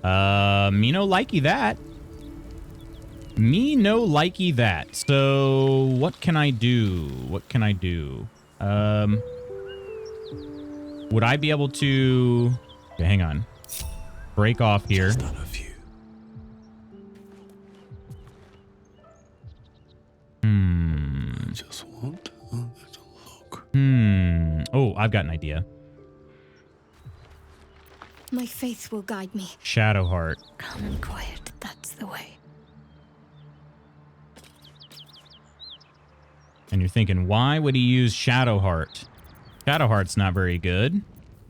A: Me no likey that. Me no likey that. So what can I do? What can I do? Would I be able to... Okay, hang on. Break off here.
I: Just done a few. I just want a little look.
A: Oh, I've got an idea.
G: My faith will guide me.
A: Shadowheart.
G: Calm and quiet, that's the way.
A: And you're thinking, why would he use Shadowheart? Shadowheart's not very good,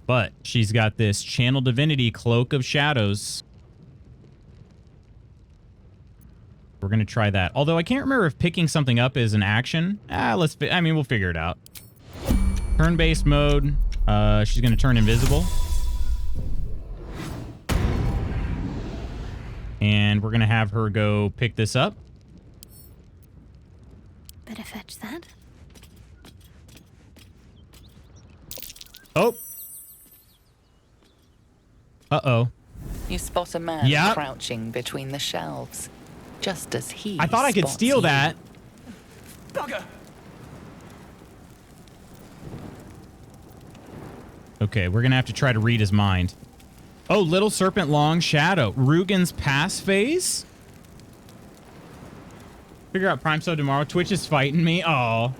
A: but she's got this Channel Divinity Cloak of Shadows. We're going to try that. Although I can't remember if picking something up is an action. We'll figure it out. Turn-based mode. She's going to turn invisible. And we're going to have her go pick this up.
G: Better fetch that.
A: Oh. Uh-oh.
H: You spot a man
A: Yep.
H: crouching between the shelves, just as he
A: I thought I could
H: spots
A: steal
H: you.
A: that.
E: Bugger!
A: Okay, we're going to have to try to read his mind. Oh, Little Serpent Long Shadow. Rugen's pass phase? Figure out Prime Sub tomorrow. Twitch is fighting me. Oh.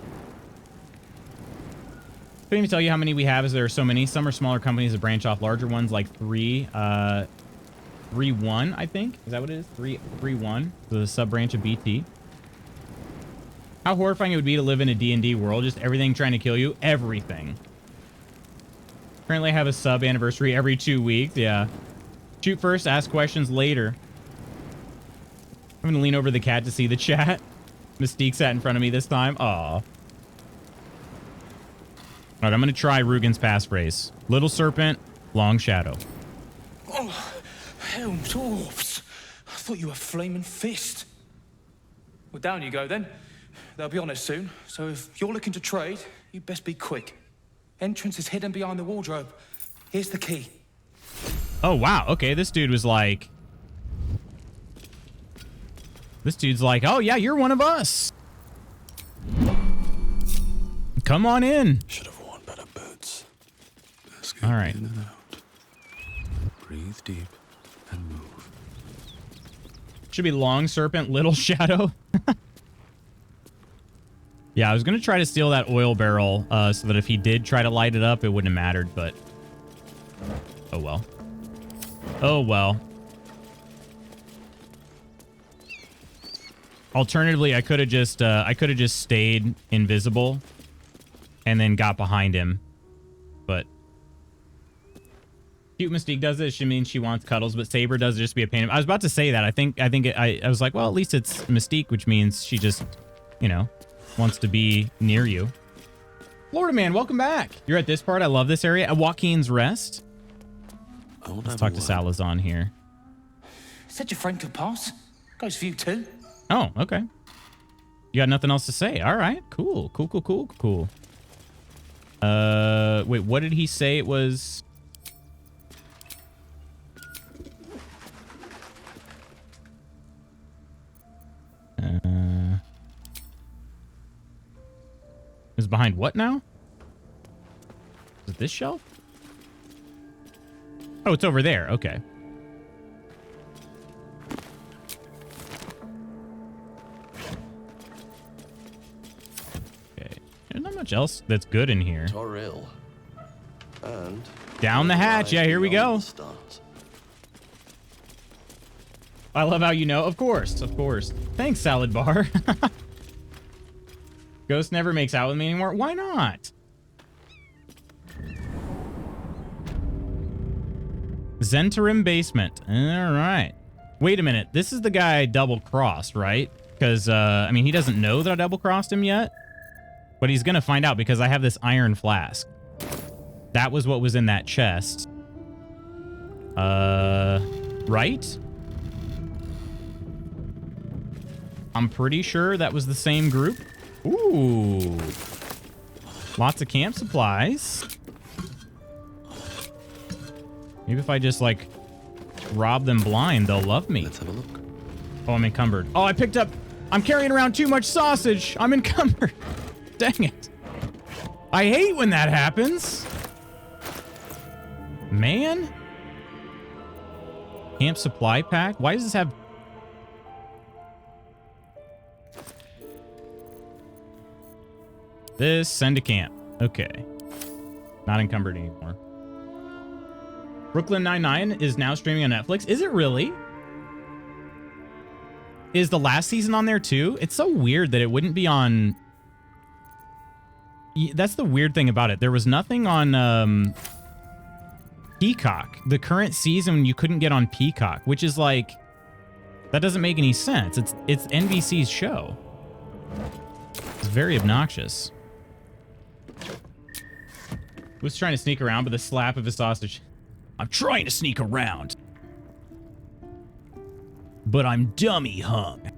A: Couldn't even tell you how many we have, as there are so many. Some are smaller companies that branch off larger ones, like 3-1, I think. Is that what it is? 3-1, the sub-branch of BT. How horrifying it would be to live in a D&D world. Just everything trying to kill you. Everything. Currently, I have a sub anniversary every 2 weeks. Yeah. Shoot first, ask questions later. I'm going to lean over the cat to see the chat. Mystique sat in front of me this time. Aw. All right, I'm going to try Rugen's pass phrase. Little Serpent, Long Shadow.
J: Oh, helm dwarfs. I thought you were Flaming Fist. Well, down you go then. They'll be on us soon, so if you're looking to trade, you best be quick. Entrance is hidden behind the wardrobe. Here's the key.
A: Oh, wow. Okay, this dude was like... This dude's like, oh, yeah, you're one of us. Come on in.
I: Should have worn better boots. Let's
A: All right.
I: in and out. Breathe deep and move.
A: Should be Long Serpent, Little Shadow. Yeah, I was going to try to steal that oil barrel so that if he did try to light it up, it wouldn't have mattered, but... Oh, well. Oh, well. Alternatively, I could have just stayed invisible and then got behind him. But cute Mystique does it. She means she wants cuddles, but Saber does it just to be a pain. I was about to say that. I was like, well, at least it's Mystique, which means she just, you know, wants to be near you. Florida man, welcome back. You're at this part. I love this area. At Joaquin's Rest. Let's talk to Salazon here.
J: Said your friend could pass. Goes for you too.
A: Oh, okay. You got nothing else to say. All right, cool. Wait, what did he say it was? It was behind what now? Is it this shelf? Oh, it's over there. Okay. There's not much else that's good in here.
I: Toril. And
A: down the hatch. Yeah, here we go. I love how you know. Of course. Thanks, Salad Bar. Ghost never makes out with me anymore. Why not? Zentarim Basement. All right. Wait a minute. This is the guy I double-crossed, right? Because, I mean, he doesn't know that I double-crossed him yet. But he's going to find out because I have this iron flask. That was what was in that chest. Right? I'm pretty sure that was the same group. Ooh. Lots of camp supplies. Maybe if I just, like, rob them blind, they'll love me.
I: Let's have a look.
A: Oh, I'm encumbered. Oh, I'm carrying around too much sausage. I'm encumbered. Dang it. I hate when that happens. Man. Camp supply pack? Why does this have... This, send to camp. Okay. Not encumbered anymore. Brooklyn Nine-Nine is now streaming on Netflix. Is it really? Is the last season on there too? It's so weird that it wouldn't be on... That's the weird thing about it. There was nothing on Peacock. The current season you couldn't get on Peacock, which is like... That doesn't make any sense. It's NBC's show. It's very obnoxious. Who's trying to sneak around with a slap of his sausage? I'm trying to sneak around. But I'm dummy hung.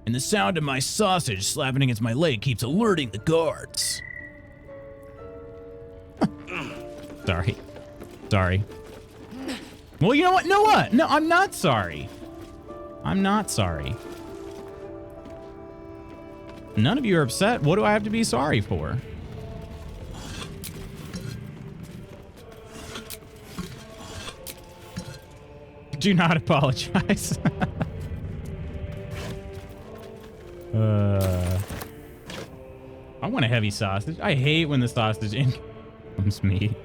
A: And the sound of my sausage slapping against my leg keeps alerting the guards. Sorry. Well, you know what? No, I'm not sorry. I'm not sorry. None of you are upset. What do I have to be sorry for? Do not apologize. I want a heavy sausage. I hate when the sausage comes me.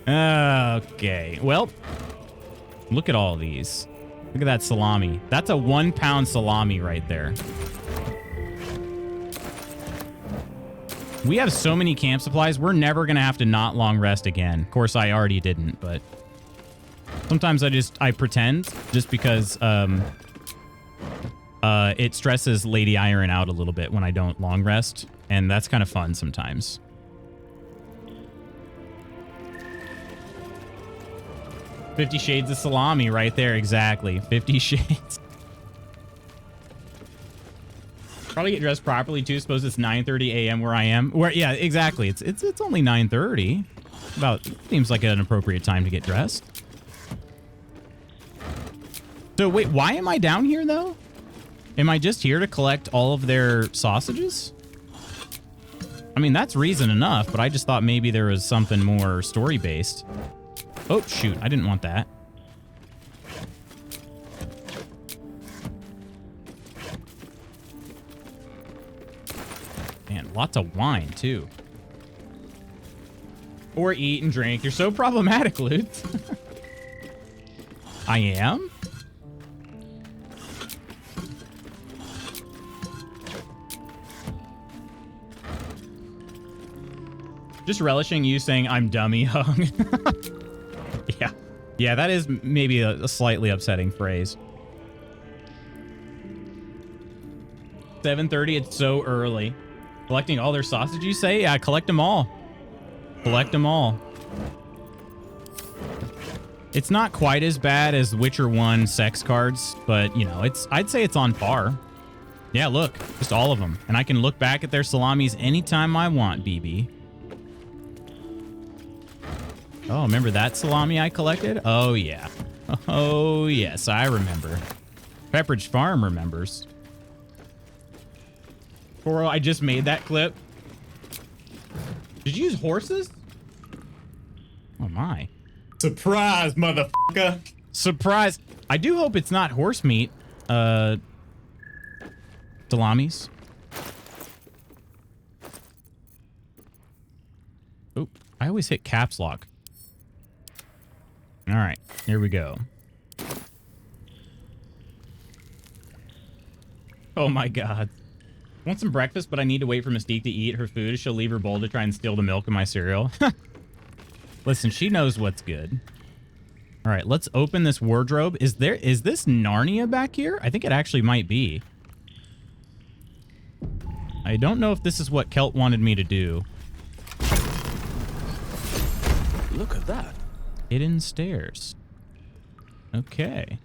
A: Okay. Well, look at all these. Look at that salami. That's a 1 pound salami right there. We have so many camp supplies. We're never going to have to not long rest again. Of course, I already didn't, but sometimes I pretend just because it stresses Lady Iron out a little bit when I don't long rest, and that's kind of fun sometimes. $50 Shades of salami right there, exactly. 50 Shades. Probably get dressed properly too. Suppose it's 9:30 a.m. where I am. Yeah, exactly. It's only 9:30. Seems like an appropriate time to get dressed. So wait, why am I down here though? Am I just here to collect all of their sausages? I mean, that's reason enough, but I just thought maybe there was something more story-based. Oh, shoot. I didn't want that. Man, lots of wine, too. Or eat and drink. You're so problematic, Lutz. I am? Just relishing you saying I'm dummy hung. Yeah, that is maybe a slightly upsetting phrase. 7:30, it's so early. Collecting all their sausage, you say? Yeah, collect them all. Collect them all. It's not quite as bad as Witcher 1 sex cards, but, you know, I'd say it's on par. Yeah, look, just all of them. And I can look back at their salamis anytime I want, BB. Oh, remember that salami I collected? Oh, yeah. Oh, yes, I remember. Pepperidge Farm remembers. Toro, I just made that clip. Did you use horses? Oh, my. Surprise, motherfucker. Surprise. I do hope it's not horse meat. Salamis. Oh, I always hit caps lock. All right, here we go. Oh my God. Want some breakfast, but I need to wait for Mystique to eat her food. She'll leave her bowl to try and steal the milk in my cereal. Listen, she knows what's good. All right, let's open this wardrobe. Is this Narnia back here? I think it actually might be. I don't know if this is what Kelt wanted me to do.
E: Look at that.
A: Hidden stairs. Okay.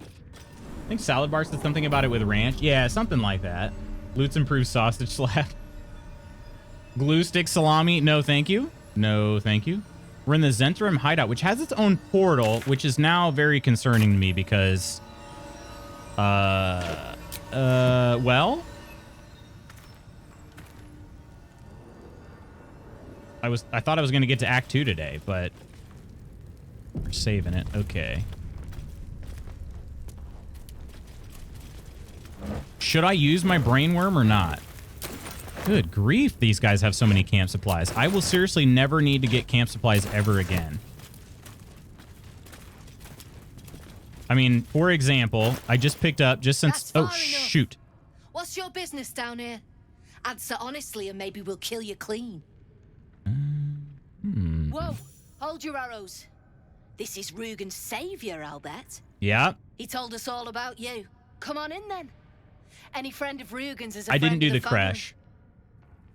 A: I think Salad Bar said something about it with ranch. Yeah, something like that. Lutz improved sausage slab. Glue stick salami. No, thank you. No, thank you. We're in the Zentrum hideout, which has its own portal, which is now very concerning to me because... well... I thought I was going to get to Act 2 today, but... We're saving it. Okay. Should I use my brainworm or not? Good grief, these guys have so many camp supplies. I will seriously never need to get camp supplies ever again. I mean, for example, I just picked up just since... Oh, shoot.
K: What's your business down here? Answer honestly and maybe we'll kill you clean. Whoa, hold your arrows. This is Rugen's savior, I'll bet.
A: Yeah.
K: He told us all about you. Come on in then. Any friend of Rugen's is a
A: I
K: friend
A: didn't do
K: of
A: the
K: family.
A: crash.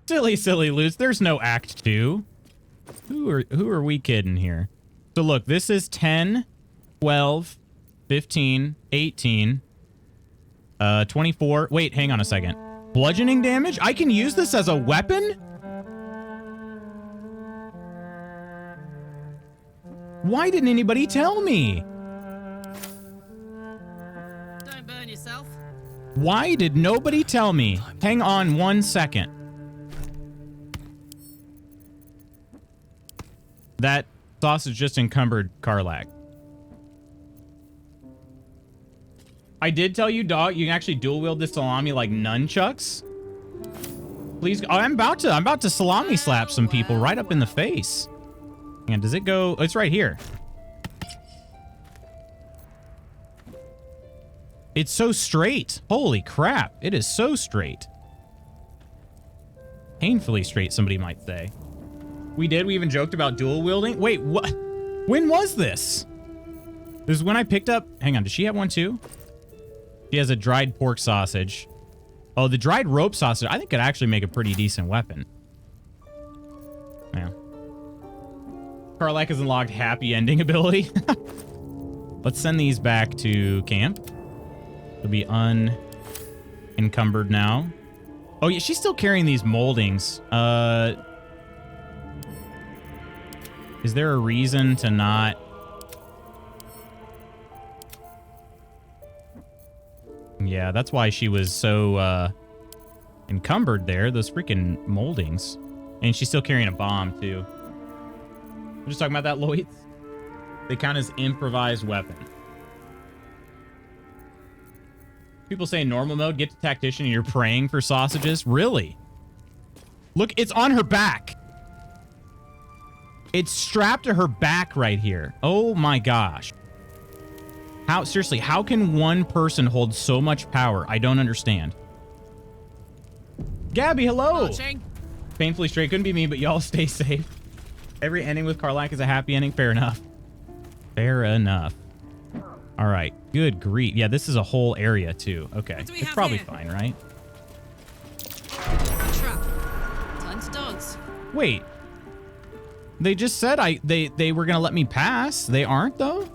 A: Silly Lutz. There's no Act 2. Who are we kidding here? So look, this is 10, 12, 15, 18, 24. Wait, hang on a second. Bludgeoning damage? I can use this as a weapon? Why didn't anybody tell me?
F: Don't burn yourself.
A: Why did nobody tell me? Hang on 1 second. That sausage just encumbered Karlach. I did tell you, dog, you can actually dual wield this salami like nunchucks. Please, oh, I'm about to salami slap some people right up in the face. And does it go? It's right here. It's so straight. Holy crap. It is so straight. Painfully straight, somebody might say. We even joked about dual wielding. Wait, what? When was this? This is when I picked up... Hang on, does she have one too? She has a dried pork sausage. Oh, the dried rope sausage, I think could actually make a pretty decent weapon. Yeah. Karlach has unlocked happy ending ability. Let's send these back to camp. They'll be unencumbered now. Oh, yeah, she's still carrying these moldings. Is there a reason to not... Yeah, that's why she was so encumbered there. Those freaking moldings. And she's still carrying a bomb, too. We're just talking about that, Lloyd. They count as improvised weapon. People say normal mode, get to tactician, and you're praying for sausages. Really? Look, it's on her back. It's strapped to her back right here. Oh my gosh. How, seriously, how can one person hold so much power? I don't understand. Gabby, hello.
F: Marching.
A: Painfully straight. Couldn't be me, but y'all stay safe. Every ending with Karlach is a happy ending. Fair enough. Fair enough. All right. Good grief. Yeah, this is a whole area too. Okay. It's probably fine, right?
F: Trap. Time to dance.
A: Wait. They just said they were going to let me pass. They aren't, though?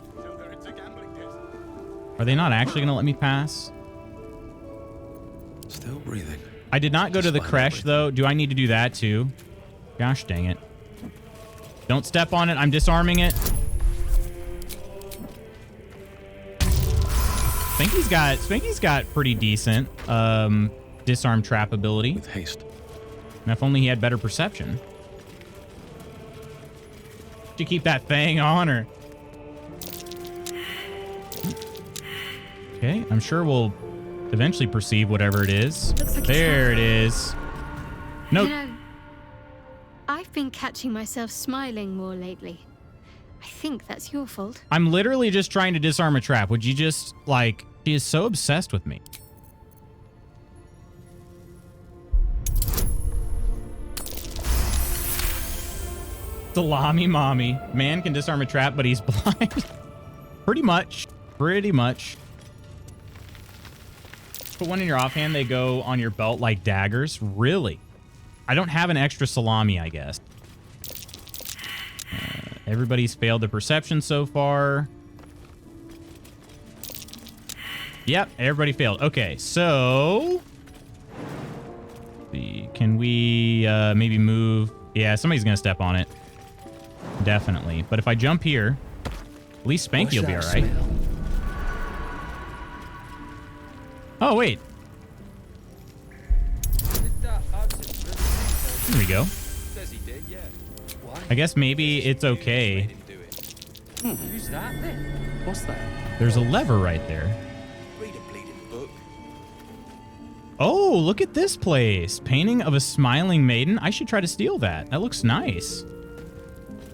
A: Are they not actually going to let me pass?
I: Still breathing.
A: I did not go to the creche, though. Do I need to do that, too? Gosh dang it. Don't step on it. I'm disarming it. Spanky's got pretty decent disarm trap ability.
I: With haste.
A: And if only he had better perception. To keep that thing on, or... Okay, I'm sure we'll eventually perceive whatever it is.
G: Looks like
A: there it is. No.
G: You know, I've been catching myself smiling more lately. I think that's your fault.
A: I'm literally just trying to disarm a trap. Would you just, like... She is so obsessed with me. Salami mommy. Man can disarm a trap, but he's blind. Pretty much. Pretty much. Put one in your offhand, they go on your belt like daggers. Really? I don't have an extra salami, I guess. Everybody's failed the perception so far. Yep, everybody failed. Okay, so... Can we maybe move? Yeah, somebody's going to step on it. Definitely. But if I jump here, at least Spanky will be all right. Oh, wait. There we go. I guess maybe it's okay.
J: Who's that then? What's that?
A: There's a lever right there.
E: Read a bleeding book.
A: Oh, look at this place. Painting of a smiling maiden. I should try to steal that. That looks nice.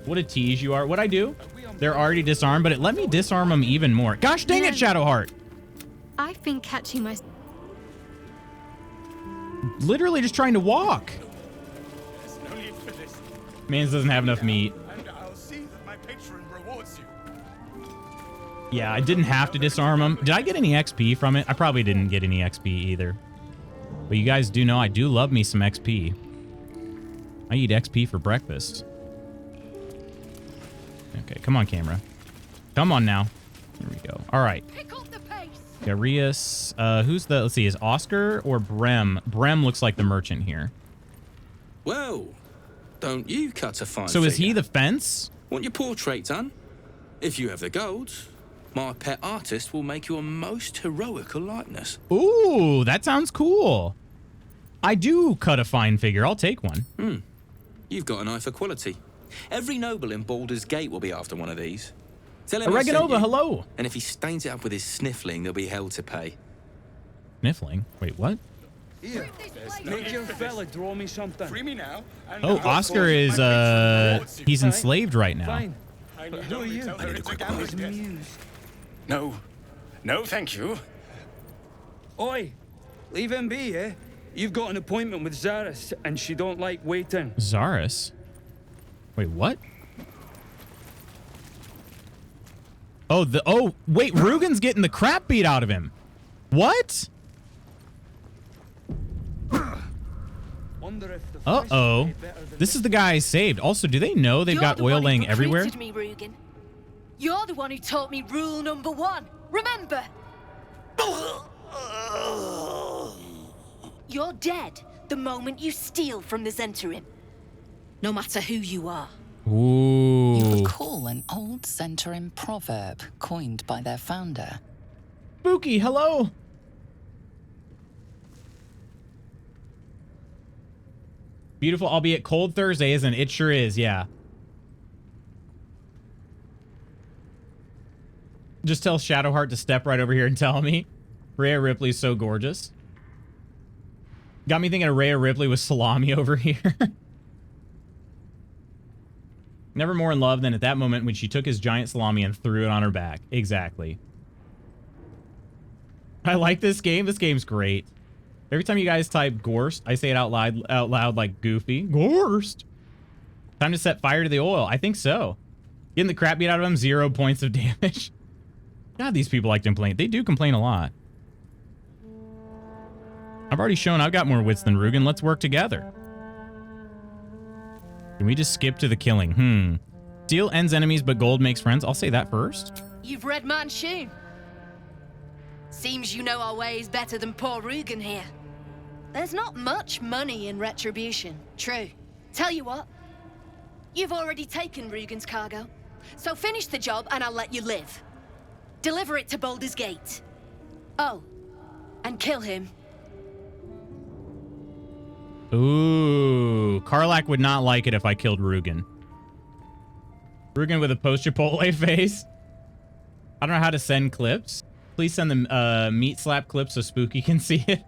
A: What a tease you are. What'd I do? They're already disarmed, but it let me disarm them even more. Gosh dang it, Shadowheart.
D: I've been catching my...
A: Literally just trying to walk. Mans doesn't have enough meat. Yeah, I didn't have to disarm him. Did I get any XP from it? I probably didn't get any XP either. But you guys do know I do love me some XP. I eat XP for breakfast. Okay, come on, camera. Come on now. There we go. All right. Garius. Who's the... Let's see. Is Oscar or Brem? Brem looks like the merchant here.
L: Well, don't you cut a fine
A: So is he
L: figure?
A: the fence?
L: Want your portrait done? If you have the gold, my pet artist will make you a most heroical likeness.
A: Ooh, that sounds cool. I do cut a fine figure. I'll take one.
L: You've got an eye for quality. Every noble in Baldur's Gate will be after one of these. Tell him
A: Oreganova, hello.
L: And if he stains it up with his sniffling, there'll be hell to pay.
A: Sniffling? Wait, what?
J: Here, make your fella draw me something. Free me now.
A: Oh, Oscar is, he's enslaved right now.
J: Fine. Who are you?
M: No. No, thank you.
J: Oi, leave him be, eh? You've got an appointment with Zaris, and she don't like waiting.
A: Zaris? Wait, what? Oh, wait, Rugen's getting the crap beat out of him. What? Uh-oh. This is the guy I saved. Also, do they know they've got oil laying everywhere?
K: Me, Rugen. You're the one who taught me rule number 1. Remember? You're dead the moment you steal from the Zentarim. No matter who you are.
A: Ooh.
H: You recall an old Zentarim proverb coined by their founder.
A: Spooky, hello. Beautiful, albeit cold Thursday, isn't it? It sure is, yeah. Just tell Shadowheart to step right over here and tell me. Rhea Ripley's so gorgeous. Got me thinking of Rhea Ripley with salami over here. Never more in love than at that moment when she took his giant salami and threw it on her back. Exactly. I like this game. This game's great. Every time you guys type Gorst, I say it out loud like Goofy. Gorst. Time to set fire to the oil. I think so. Getting the crap beat out of him, 0 points of damage. God, these people like to complain. They do complain a lot. I've already shown I've got more wits than Rugen. Let's work together. Can we just skip to the killing? Steel ends enemies, but gold makes friends. I'll say that first.
K: You've read Manchun. Seems you know our ways better than poor Rugen here. There's not much money in retribution. True. Tell you what. You've already taken Rugen's cargo. So finish the job and I'll let you live. Deliver it to Baldur's Gate. Oh, and kill him.
A: Ooh, Karlak would not like it if I killed Rugen. Rugen with a post-Chipotle face. I don't know how to send clips. Please send the meat slap clip so Spooky can see it.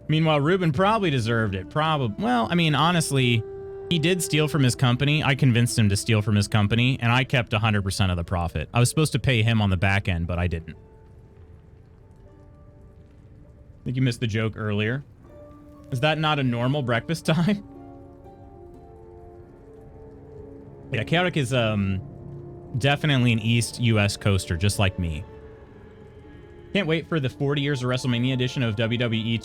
A: Meanwhile, Ruben probably deserved it. Well, I mean, honestly, he did steal from his company. I convinced him to steal from his company, and I kept 100% of the profit. I was supposed to pay him on the back end, but I didn't. I think you missed the joke earlier. Is that not a normal breakfast time? Yeah, Chaotic is definitely an East US coaster, just like me. Can't wait for the 40 years of WrestleMania edition of WWE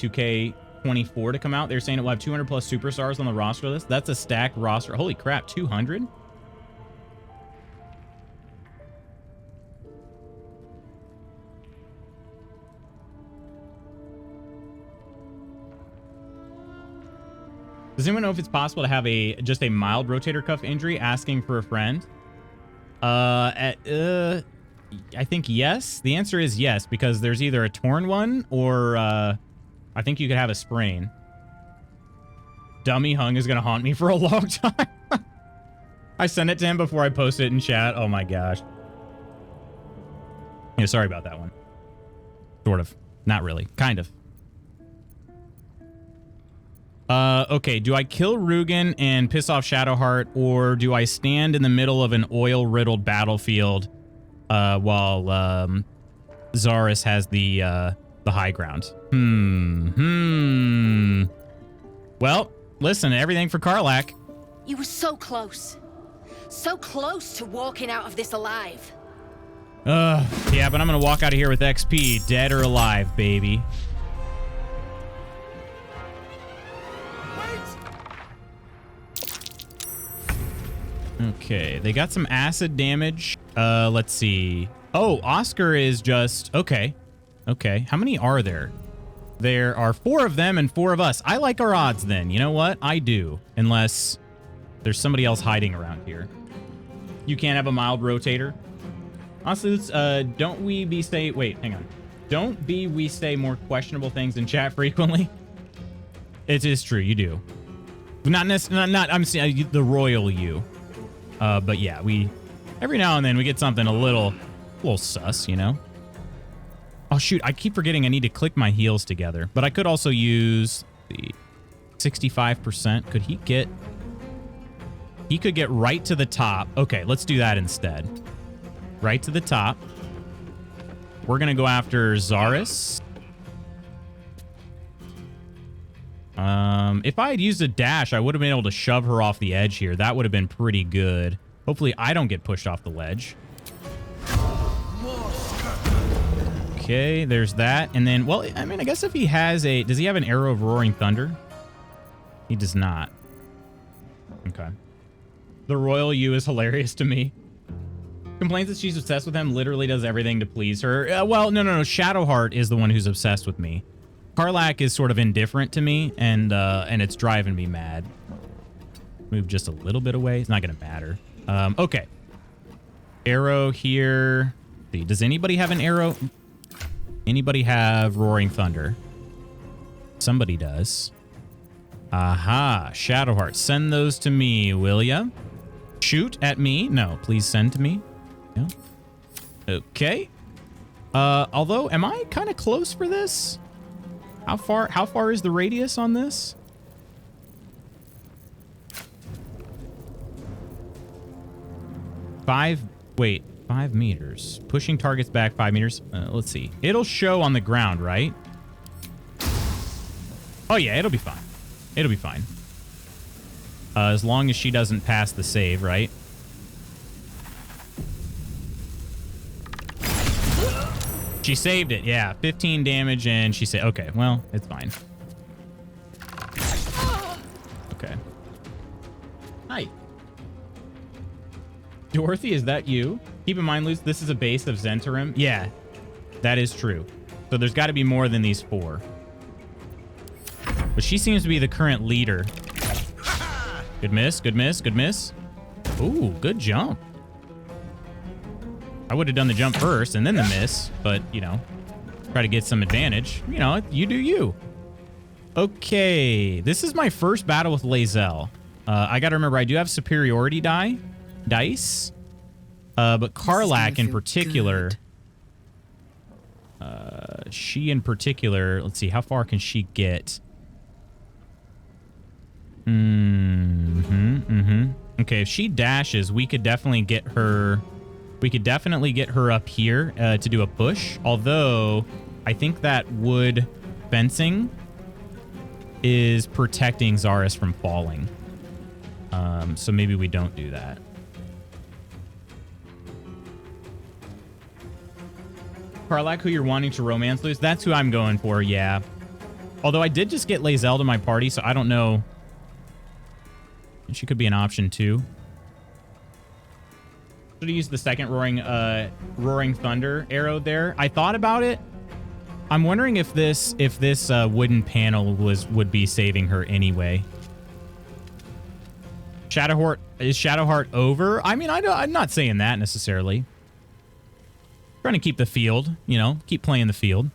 A: 24 to come out. They're saying it will have 200 plus superstars on the roster list. That's a stacked roster. Holy crap, 200? Does anyone know if it's possible to have just a mild rotator cuff injury? Asking for a friend. I think yes. The answer is yes, because there's either a torn one or I think you could have a sprain. Dummy Hung is going to haunt me for a long time. I sent it to him before I posted it in chat. Oh my gosh. Yeah, sorry about that one. Sort of. Not really. Kind of. Okay, do I kill Rugen and piss off Shadowheart, or do I stand in the middle of an oil-riddled battlefield while Zarus has the high ground? Well, listen, everything for Karlach.
K: You were so close. So close to walking out of this alive.
A: Yeah, but I'm gonna walk out of here with XP, dead or alive, baby. Okay, they got some acid damage. Let's see. Oh, Oscar is just... Okay. Okay, how many are there? There are 4 of them and 4 of us. I like our odds then. You know what? I do. Unless there's somebody else hiding around here. You can't have a mild rotator. Honestly, don't we say... Wait, hang on. Don't we say more questionable things in chat frequently? It is true, you do. Not necessarily... I'm saying the royal you. But yeah, every now and then we get something a little sus, you know? Oh shoot, I keep forgetting I need to click my heels together, but I could also use the 65%. He could get right to the top. Okay, let's do that instead. Right to the top. We're gonna go after Zarus. If I had used a dash, I would have been able to shove her off the edge here. That would have been pretty good. Hopefully I don't get pushed off the ledge. Okay, there's that. And then, well, I mean, I guess if he has does he have an arrow of roaring thunder? He does not. Okay. The royal you is hilarious to me. Complains that she's obsessed with him, literally does everything to please her. Well, no. Shadowheart is the one who's obsessed with me. Karlach is sort of indifferent to me, and it's driving me mad. Move just a little bit away. It's not going to matter. Okay. Arrow here. See, does anybody have an arrow? Anybody have Roaring Thunder? Somebody does. Aha. Shadowheart. Send those to me, will ya? Shoot at me? No, please send to me. No. Okay. Although, am I kind of close for this? How far is the radius on this? Five meters. Pushing targets back 5 meters. Let's see. It'll show on the ground, right? Oh yeah, it'll be fine. It'll be fine. As long as she doesn't pass the save, right? She saved it, yeah. 15 damage and she said, okay, well, it's fine. Okay. Hi. Dorothy, is that you? Keep in mind, Luce, this is a base of Zentarim. Yeah, that is true. So there's got to be more than these 4. But she seems to be the current leader. Good miss, good miss, good miss. Ooh, good jump. I would have done the jump first and then the miss, but, you know, try to get some advantage. You know, you do you. Okay, this is my first battle with Lae'zel. I got to remember, I do have superiority dice. But Karlach in particular, she in particular, let's see, how far can she get? Okay, if she dashes, we could definitely get her. We could definitely get her up here to do a push. Although, I think that wood fencing is protecting Zarus from falling. So maybe we don't do that. Karlach, who you're wanting to romance, Luce? That's who I'm going for, yeah. Although I did just get Lae'zel to my party, so I don't know. She could be an option too. Should have used the second roaring thunder arrow there. I thought about it. I'm wondering if this wooden panel would be saving her anyway. Shadowheart, is Shadowheart over? I mean, I'm not saying that necessarily. Trying to keep the field, you know, keep playing the field.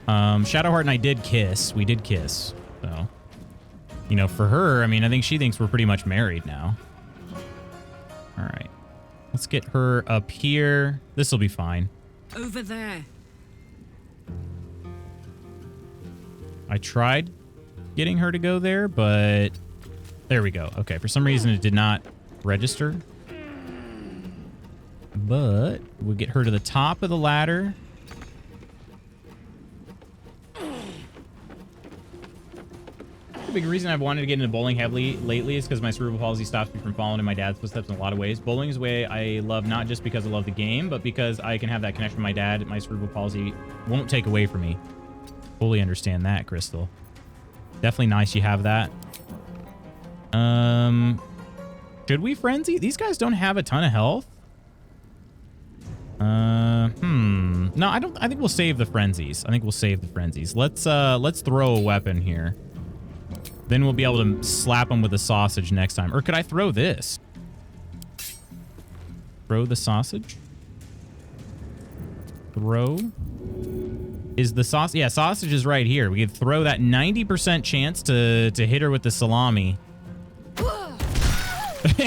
A: Shadowheart and I did kiss. We did kiss. So, you know, for her, I mean, I think she thinks we're pretty much married now. All right. Let's get her up here. This will be fine.
F: Over there.
A: I tried getting her to go there, but there we go. Okay, for some reason it did not register. But we'll get her to the top of the ladder. The big reason I've wanted to get into bowling heavily lately is because my cerebral palsy stops me from following in my dad's footsteps in a lot of ways. Bowling is a way I love, not just because I love the game, but because I can have that connection with my dad. My cerebral palsy won't take away from me. Fully understand that, Crystal. Definitely nice you have that. Should we frenzy? These guys don't have a ton of health. No, I think we'll save the frenzies. Let's throw a weapon here. Then we'll be able to slap them with a sausage next time. Or could I throw this? Throw the sausage? Throw? Is the sausage? Yeah, sausage is right here. We could throw that 90% chance to hit her with the salami.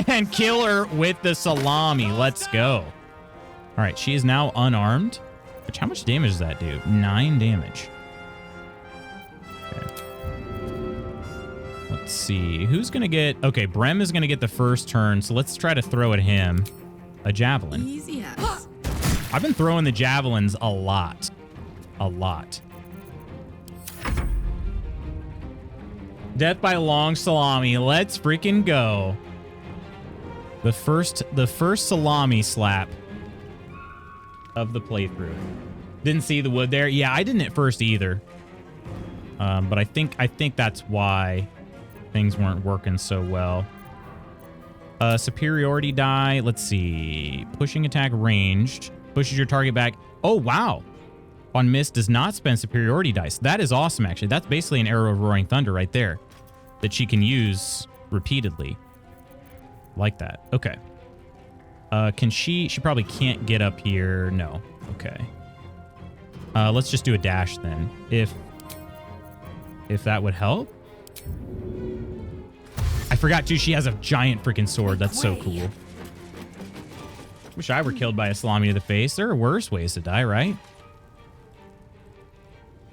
A: And kill her with the salami. Let's go. All right, she is now unarmed. Which, how much damage does that do? 9 damage. Okay. Let's see. Who's going to get... Okay, Brem is going to get the first turn, so let's try to throw at him a javelin.
F: Easy as.
A: I've been throwing the javelins a lot. A lot. Death by long salami. Let's freaking go. The first salami slap of the playthrough. Didn't see the wood there. Yeah, I didn't at first either. But I think that's why things weren't working so well. Superiority die. Let's see. Pushing attack ranged. Pushes your target back. Oh, wow. On miss does not spend superiority dice. That is awesome, actually. That's basically an arrow of roaring thunder right there that she can use repeatedly. Like that. Okay. Can she probably can't get up here. No. Okay. Let's just do a dash then. If that would help. I forgot too, she has a giant freaking sword. That's so cool. Wish I were killed by a salami to the face. There are worse ways to die, right?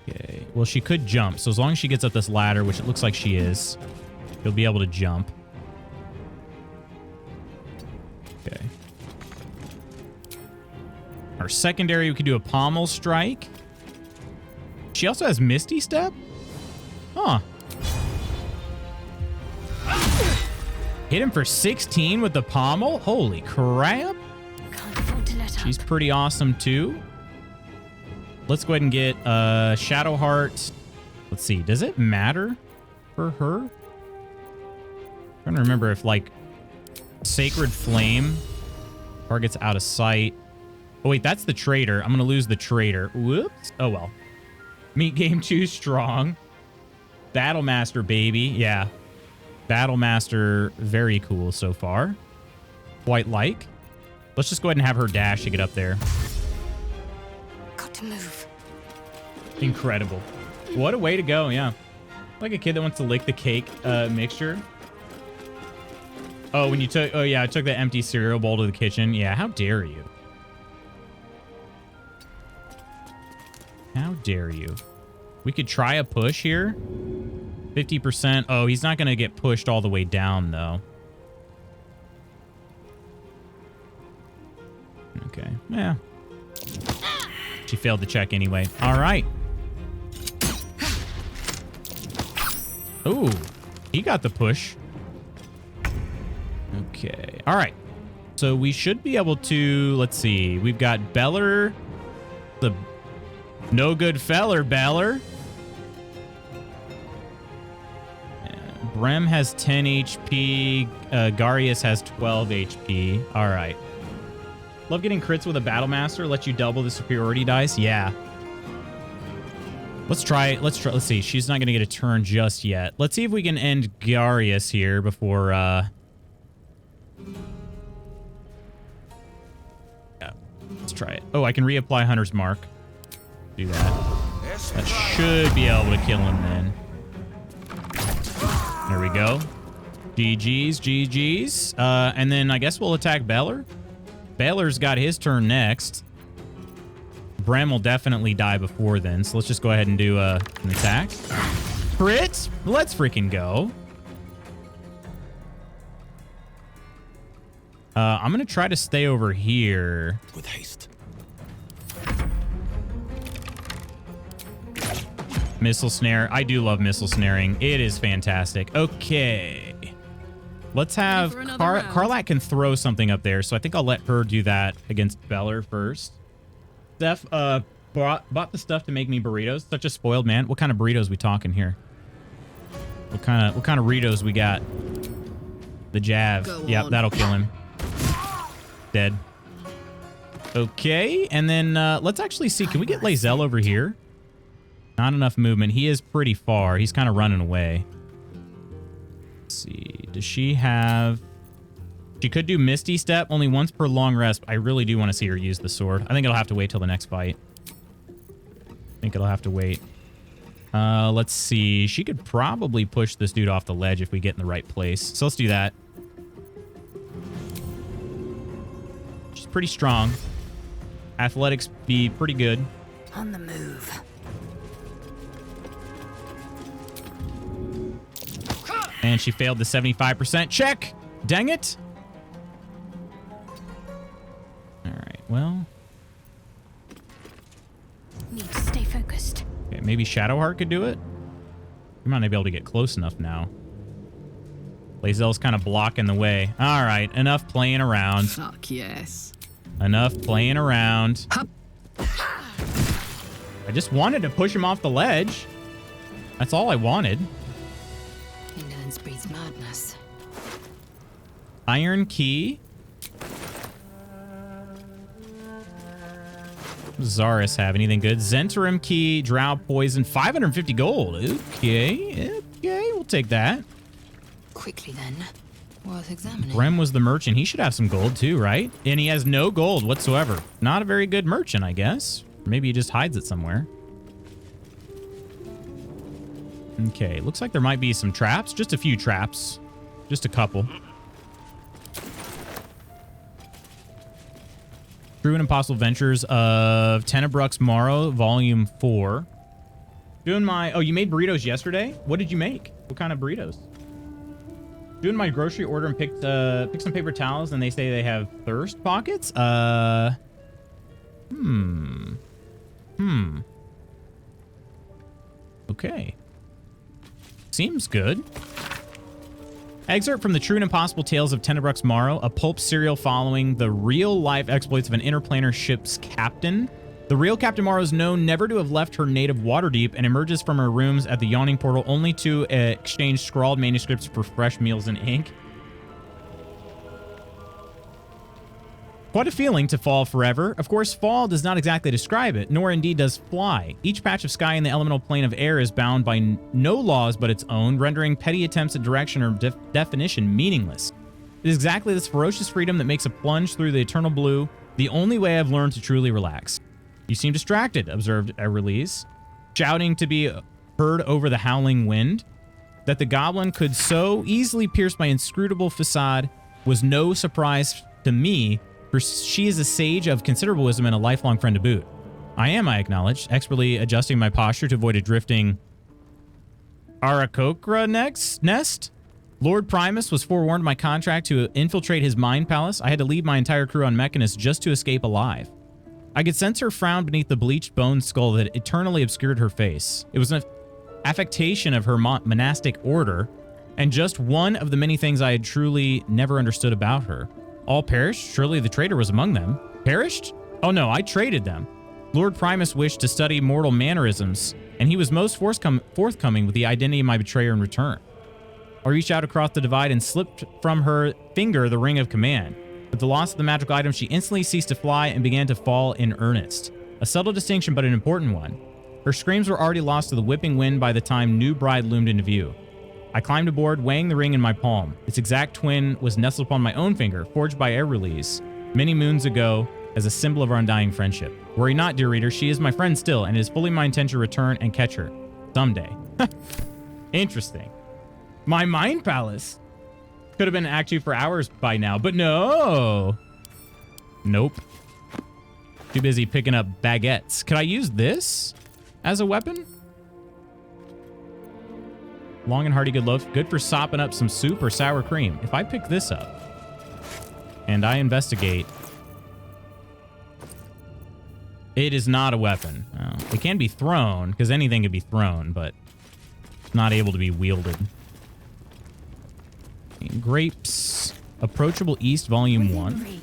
A: Okay. Well, she could jump. So as long as she gets up this ladder, which it looks like she is, she'll be able to jump. Okay. Our secondary, we could do a pommel strike. She also has Misty Step? Huh. Hit him for 16 with the pommel? Holy crap.
G: Can't afford to let up.
A: She's pretty awesome too. Let's go ahead and get Shadowheart. Let's see. Does it matter for her? I'm trying to remember if like Sacred Flame targets out of sight. Oh wait, that's the traitor. I'm gonna lose the traitor. Whoops. Oh well. Meat game too strong. Battlemaster, baby. Yeah. Battlemaster, very cool so far. Quite like. Let's just go ahead and have her dash to get up there.
G: Got to move.
A: Incredible. What a way to go, yeah. Like a kid that wants to lick the cake mixture. Oh, when you took... Oh, yeah, I took the empty cereal bowl to the kitchen. Yeah, how dare you? How dare you? We could try a push here. 50%. Oh, he's not going to get pushed all the way down, though. Okay. Yeah. She failed to check anyway. All right. Ooh. He got the push. Okay. All right. So we should be able to... Let's see. We've got Beller. The no good feller, Beller. Brem has 10 HP. Garius has 12 HP. All right. Love getting crits with a Battle Master. Let you double the superiority dice. Yeah. Let's try. Let's see. She's not going to get a turn just yet. Let's see if we can end Garius here before... Yeah. Let's try it. Oh, I can reapply Hunter's Mark. Do that. That should be able to kill him then. There we go. GG's, GG's. And then I guess we'll attack Baldur. Balor's got his turn next. Brem will definitely die before then, so let's just go ahead and do an attack. Crit! Let's freaking go. I'm going to try to stay over here.
L: With haste.
A: Missile snare. I do love missile snaring. It is fantastic. Okay. Let's have... Karlak can throw something up there, so I think I'll let her do that against Baldur first. Steph bought the stuff to make me burritos. Such a spoiled man. What kind of burritos we talking here? What kind of burritos we got? The Jav. Yep, that'll kill him. Dead. Okay, and then let's actually see. Can we get Lae'zel over here? Not enough movement. He is pretty far. He's kind of running away. Let's see. Does she have... She could do Misty Step only once per long rest. I really do want to see her use the sword. I think it'll have to wait till the next fight. I think it'll have to wait. Let's see. She could probably push this dude off the ledge if we get in the right place. So let's do that. She's pretty strong. Athletics be pretty good.
C: On the move.
A: And she failed the 75% check. Dang it. All right, well.
G: Need to stay focused.
A: Okay, maybe Shadowheart could do it. We might not be able to get close enough now. Lae'zel's kind of blocking the way. All right, enough playing around.
F: Fuck yes.
A: Enough playing around. I just wanted to push him off the ledge. That's all I wanted.
C: Indolence breeds madness.
A: Iron Key. What does Zarus have? Anything good? Zentarum Key, Drow Poison, 550 gold. Okay, we'll take that.
C: Quickly then. Worth examining.
A: Brem was the merchant. He should have some gold too, right? And he has no gold whatsoever. Not a very good merchant, I guess. Or maybe he just hides it somewhere. Okay, looks like there might be some traps. Just a few traps. Just a couple. True and Impossible Adventures of Tenebrux Morrow, Volume 4. Doing my... Oh, you made burritos yesterday? What did you make? What kind of burritos? Doing my grocery order and picked some paper towels, and they say they have thirst pockets? Okay. Seems good. Excerpt from the True and Impossible Tales of Tenebrux Morrow, a pulp serial following the real-life exploits of an interplanar ship's captain. The real Captain Morrow is known never to have left her native Waterdeep and emerges from her rooms at the Yawning Portal only to exchange scrawled manuscripts for fresh meals and ink. Quite a feeling to fall forever. Of course, fall does not exactly describe it, nor indeed does fly. Each patch of sky in the elemental plane of air is bound by no laws but its own, rendering petty attempts at direction or definition meaningless. It is exactly this ferocious freedom that makes a plunge through the eternal blue the only way I've learned to truly relax. You seem distracted, observed Erelise, shouting to be heard over the howling wind. That the goblin could so easily pierce my inscrutable facade was no surprise to me, for she is a sage of considerable wisdom and a lifelong friend to boot. I am, I acknowledge, expertly adjusting my posture to avoid a drifting Arakokra nest. Lord Primus was forewarned of my contract to infiltrate his mind palace. I had to leave my entire crew on Mechanus just to escape alive. I could sense her frown beneath the bleached bone skull that eternally obscured her face. It was an affectation of her monastic order, and just one of the many things I had truly never understood about her. All perished? Surely the traitor was among them. Perished? Oh no, I traded them. Lord Primus wished to study mortal mannerisms, and he was most forthcoming with the identity of my betrayer in return. I reached out across the divide and slipped from her finger the ring of command. With the loss of the magical item, she instantly ceased to fly and began to fall in earnest. A subtle distinction, but an important one. Her screams were already lost to the whipping wind by the time new bride loomed into view. I climbed aboard, weighing the ring in my palm. Its exact twin was nestled upon my own finger, forged by Aerylise many moons ago as a symbol of our undying friendship. Worry not, dear reader, she is my friend still, and it is fully my intention to return and catch her. Someday. Interesting. My mind palace. Could have been Act 2 for hours by now, but no. Nope. Too busy picking up baguettes. Could I use this as a weapon? Long and hearty good loaf. Good for sopping up some soup or sour cream. If I pick this up and I investigate, it is not a weapon. Oh, it can be thrown, because anything can be thrown, but not able to be wielded. Grapes. Approachable East, Volume 1.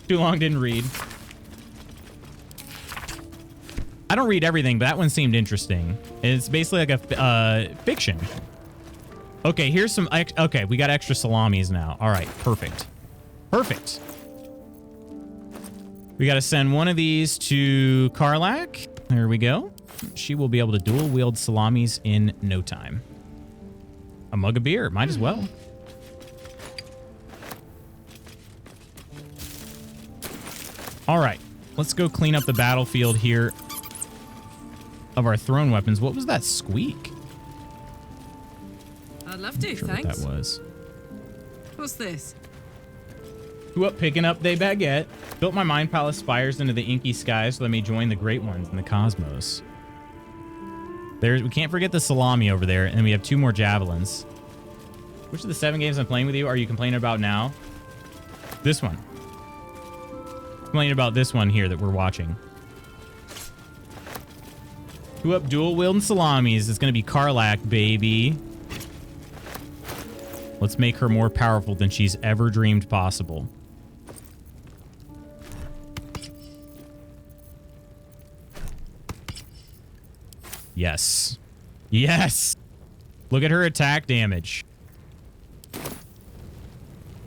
A: Too long, didn't read. I don't read everything, but that one seemed interesting. It's basically like a fiction. Okay, here's some... Okay, we got extra salamis now. All right, perfect. Perfect. We got to send one of these to Karlach. There we go. She will be able to dual wield salamis in no time. A mug of beer. Might as well. All right, let's go clean up the battlefield here of our thrown weapons. What was that squeak?
F: I'd love to,
A: Sure
F: thanks.
A: what that was.
F: What's this?
A: Who up picking up they baguette? Built my mind palace spires into the inky skies so let me join the great ones in the cosmos. We can't forget the salami over there, and then we have 2 more javelins. Which of the 7 games I'm playing with you are you complaining about now? This one. Complaining about this one here that we're watching. Who up dual wielding salamis? It's gonna be Karlach, baby. Let's make her more powerful than she's ever dreamed possible. Yes. Yes! Look at her attack damage.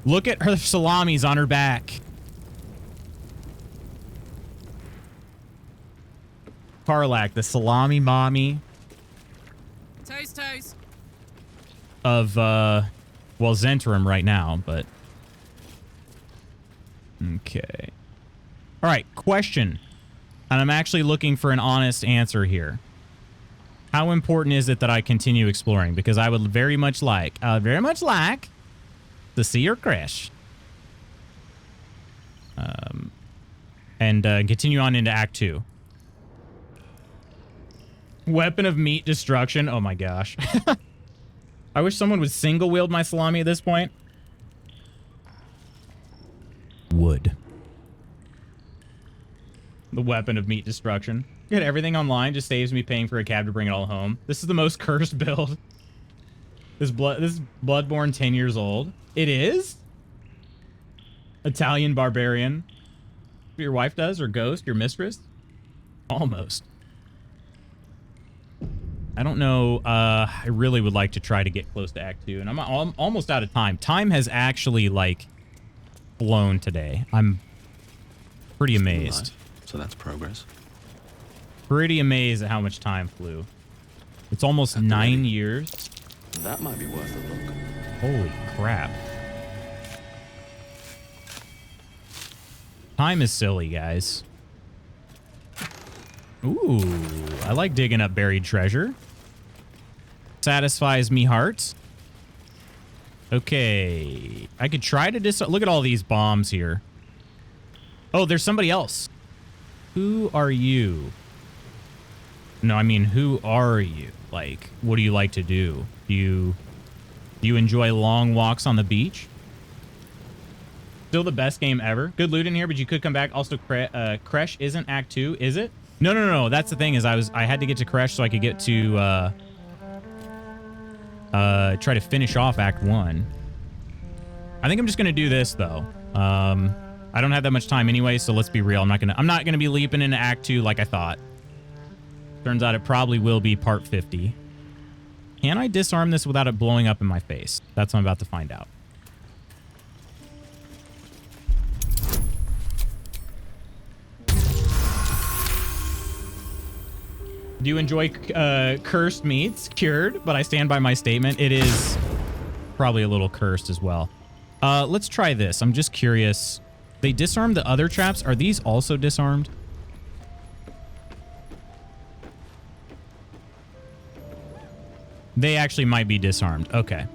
A: Look at her salamis on her back. Karlach, the salami mommy
F: Toast.
A: of, well, Zentrum right now, but... Okay. All right, question. And I'm actually looking for an honest answer here. How important is it that I continue exploring? Because I would very much like to see her crash. And continue on into Act 2. Weapon of meat destruction. Oh my gosh. I wish someone would single wield my salami at this point. Wood. The weapon of meat destruction. Get everything online, just saves me paying for a cab to bring it all home. This is the most cursed build. This Bloodborne 10 years old. It is? Italian barbarian. What your wife does, or ghost, your mistress? Almost. I don't know. I really would like to try to get close to Act 2, and I'm almost out of time. Time has actually, like, flown today. I'm pretty amazed.
I: So that's progress.
A: Pretty amazed at how much time flew. It's almost 9 years.
I: That might be worth a look.
A: Holy crap. Time is silly, guys. Ooh, I like digging up buried treasure. Satisfies me heart. Okay. I could try to look at all these bombs here. Oh, there's somebody else. Who are you? No, I mean, who are you? Like, what do you like to do? Do you enjoy long walks on the beach? Still the best game ever. Good loot in here, but you could come back. Also, Kresh isn't Act 2, is it? No. That's the thing is I had to get to Kresh so I could get to try to finish off Act 1. I think I'm just gonna do this though. I don't have that much time anyway, so let's be real. I'm not gonna be leaping into Act 2 like I thought. Turns out it probably will be part 50. Can I disarm this without it blowing up in my face? That's what I'm about to find out. Do you enjoy cursed meats? Cured, but I stand by my statement. It is probably a little cursed as well. Let's try this. I'm just curious. They disarmed the other traps. Are these also disarmed? They actually might be disarmed. Okay.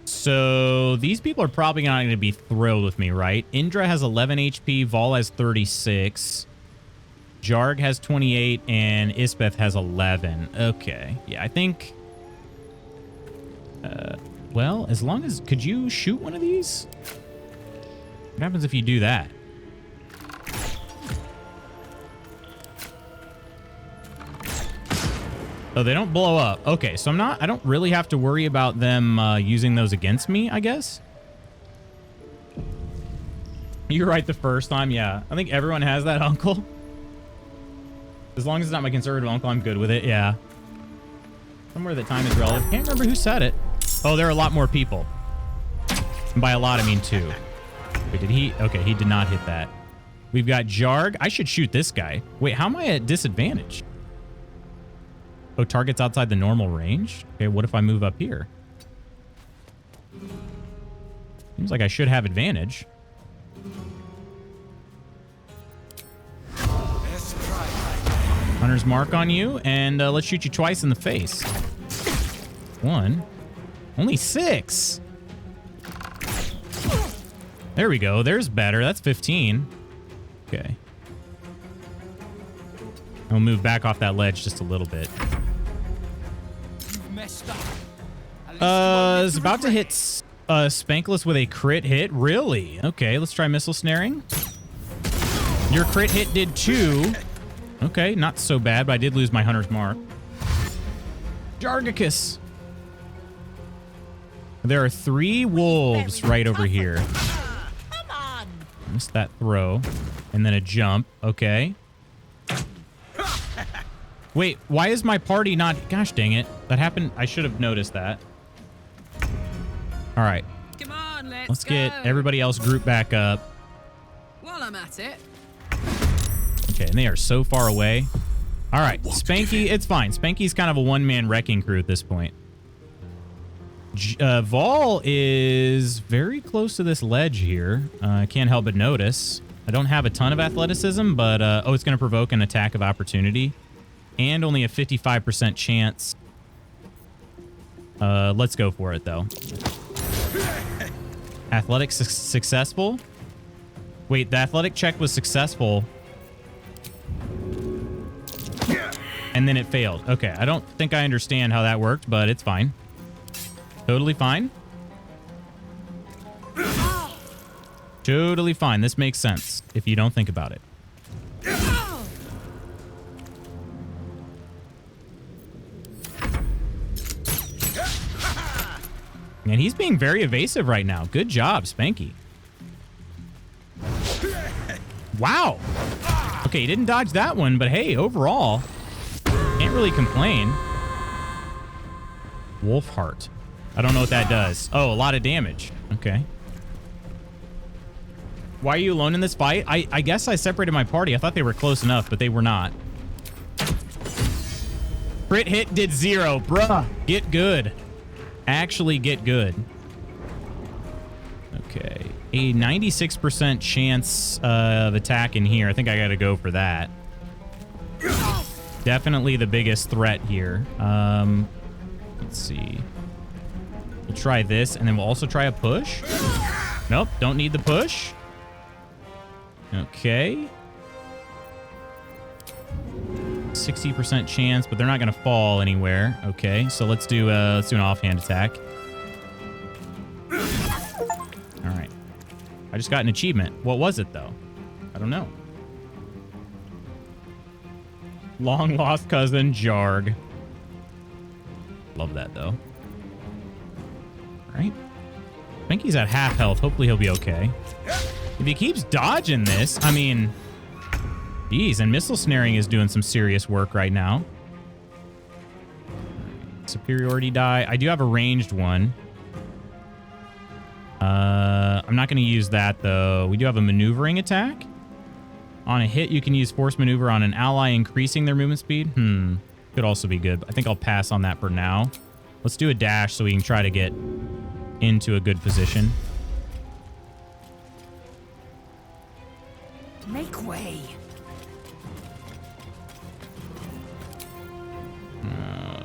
A: So these people are probably not going to be thrilled with me, right? Indra has 11 HP. Vol has 36. Jarg has 28. And Isbeth has 11. Okay. Yeah, I think... well, as long as... Could you shoot one of these? What happens if you do that? Oh, they don't blow up. Okay, so I don't really have to worry about them using those against me, I guess. You're right the first time, yeah. I think everyone has that uncle. As long as it's not my conservative uncle, I'm good with it, yeah. Somewhere the time is relative. Can't remember who said it. Oh, there are a lot more people. And by a lot, I mean 2. Wait, did he? Okay, he did not hit that. We've got Jarg. I should shoot this guy. Wait, how am I at disadvantage? Oh, target's outside the normal range? Okay, what if I move up here? Seems like I should have advantage. Hunter's mark on you, and let's shoot you twice in the face. 1. Only 6. There we go. There's better. That's 15. Okay. I'll move back off that ledge just a little bit. Is about to hit Spankless with a crit hit. Really? Okay, let's try missile snaring. Your crit hit did 2. Okay, not so bad, but I did lose my hunter's mark. Jargicus. There are 3 wolves right over here. Come on. Missed that throw. And then a jump. Okay. Wait, why is my party not... Gosh dang it. That happened... I should have noticed that. All right.
F: Come on,
A: let's get everybody else grouped back up.
F: While I'm at it.
A: Okay, and they are so far away. All right, Spanky, it's fine. Spanky's kind of a one-man wrecking crew at this point. Vol is very close to this ledge here. I can't help but notice. I don't have a ton of athleticism, but... oh, it's going to provoke an attack of opportunity. And only a 55% chance. Let's go for it, though. Athletics successful. Wait, the athletic check was successful. And then it failed. Okay, I don't think I understand how that worked, but it's fine. Totally fine. Totally fine. This makes sense if you don't think about it. And he's being very evasive right now. Good job, Spanky. Wow. Okay, he didn't dodge that one, but hey, overall, can't really complain. Wolf Heart. I don't know what that does. Oh, a lot of damage. Okay. Why are you alone in this fight? I guess I separated my party. I thought they were close enough, but they were not. Crit hit did 0. Bruh, get good. Actually get good. Okay. A 96% chance of attack in here. I think I gotta go for that. Definitely the biggest threat here. Let's see. We'll try this, and then we'll also try a push. Nope, don't need the push. Okay. 60% chance, but they're not going to fall anywhere. Okay, so let's do an offhand attack. All right. I just got an achievement. What was it, though? I don't know. Long lost cousin, Jarg. Love that, though. All right. I think he's at half health. Hopefully he'll be okay. If he keeps dodging this, I mean... Jeez, and missile snaring is doing some serious work right now. Superiority die. I do have a ranged one. I'm not going to use that, though. We do have a maneuvering attack. On a hit, you can use force maneuver on an ally, increasing their movement speed. Could also be good. I think I'll pass on that for now. Let's do a dash so we can try to get into a good position.
C: Make way.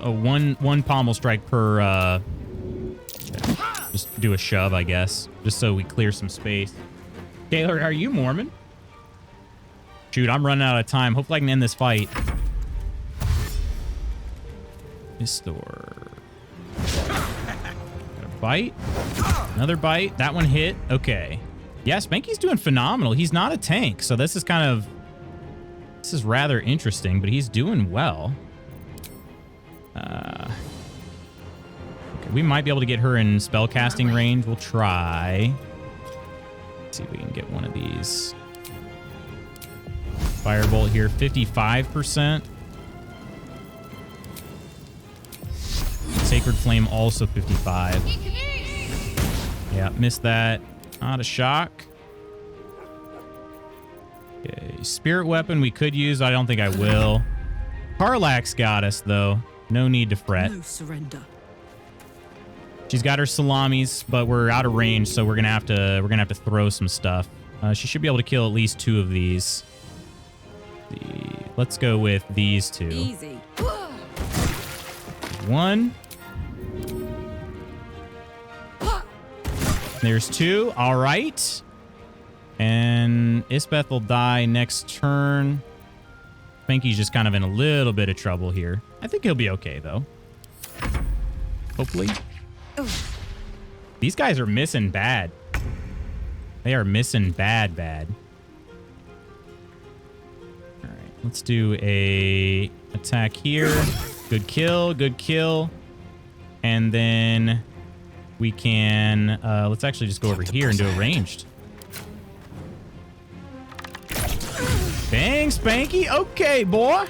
A: One pommel strike per just do a shove, I guess, just so we clear some space. Taylor, are you Mormon? Shoot, I'm running out of time. Hopefully I can end this fight. Restore. Got a bite. Another bite. That one hit. Okay. Yeah, Spanky's doing phenomenal. He's not a tank, so this is rather interesting, but he's doing well. Okay, we might be able to get her in spellcasting range. We'll try. Let's see if we can get one of these. Firebolt here, 55%. Sacred Flame also 55. Yeah, missed that. Not a shock. Okay, Spirit Weapon we could use. I don't think I will. Karlak's got us, though. No need to fret.
F: No surrender.
A: She's got her salamis, but we're out of range, so we're gonna have to throw some stuff. She should be able to kill at least 2 of these. Let's go with these 2.
F: Easy.
A: 1. There's 2. All right. And Isbeth will die next turn. Spanky's just kind of in a little bit of trouble here. I think he'll be okay, though. Hopefully. These guys are missing bad. They are missing bad. All right. Let's do a attack here. Good kill. And then we can... let's actually just go over here and do a ranged. Bang, Spanky. Okay, boy.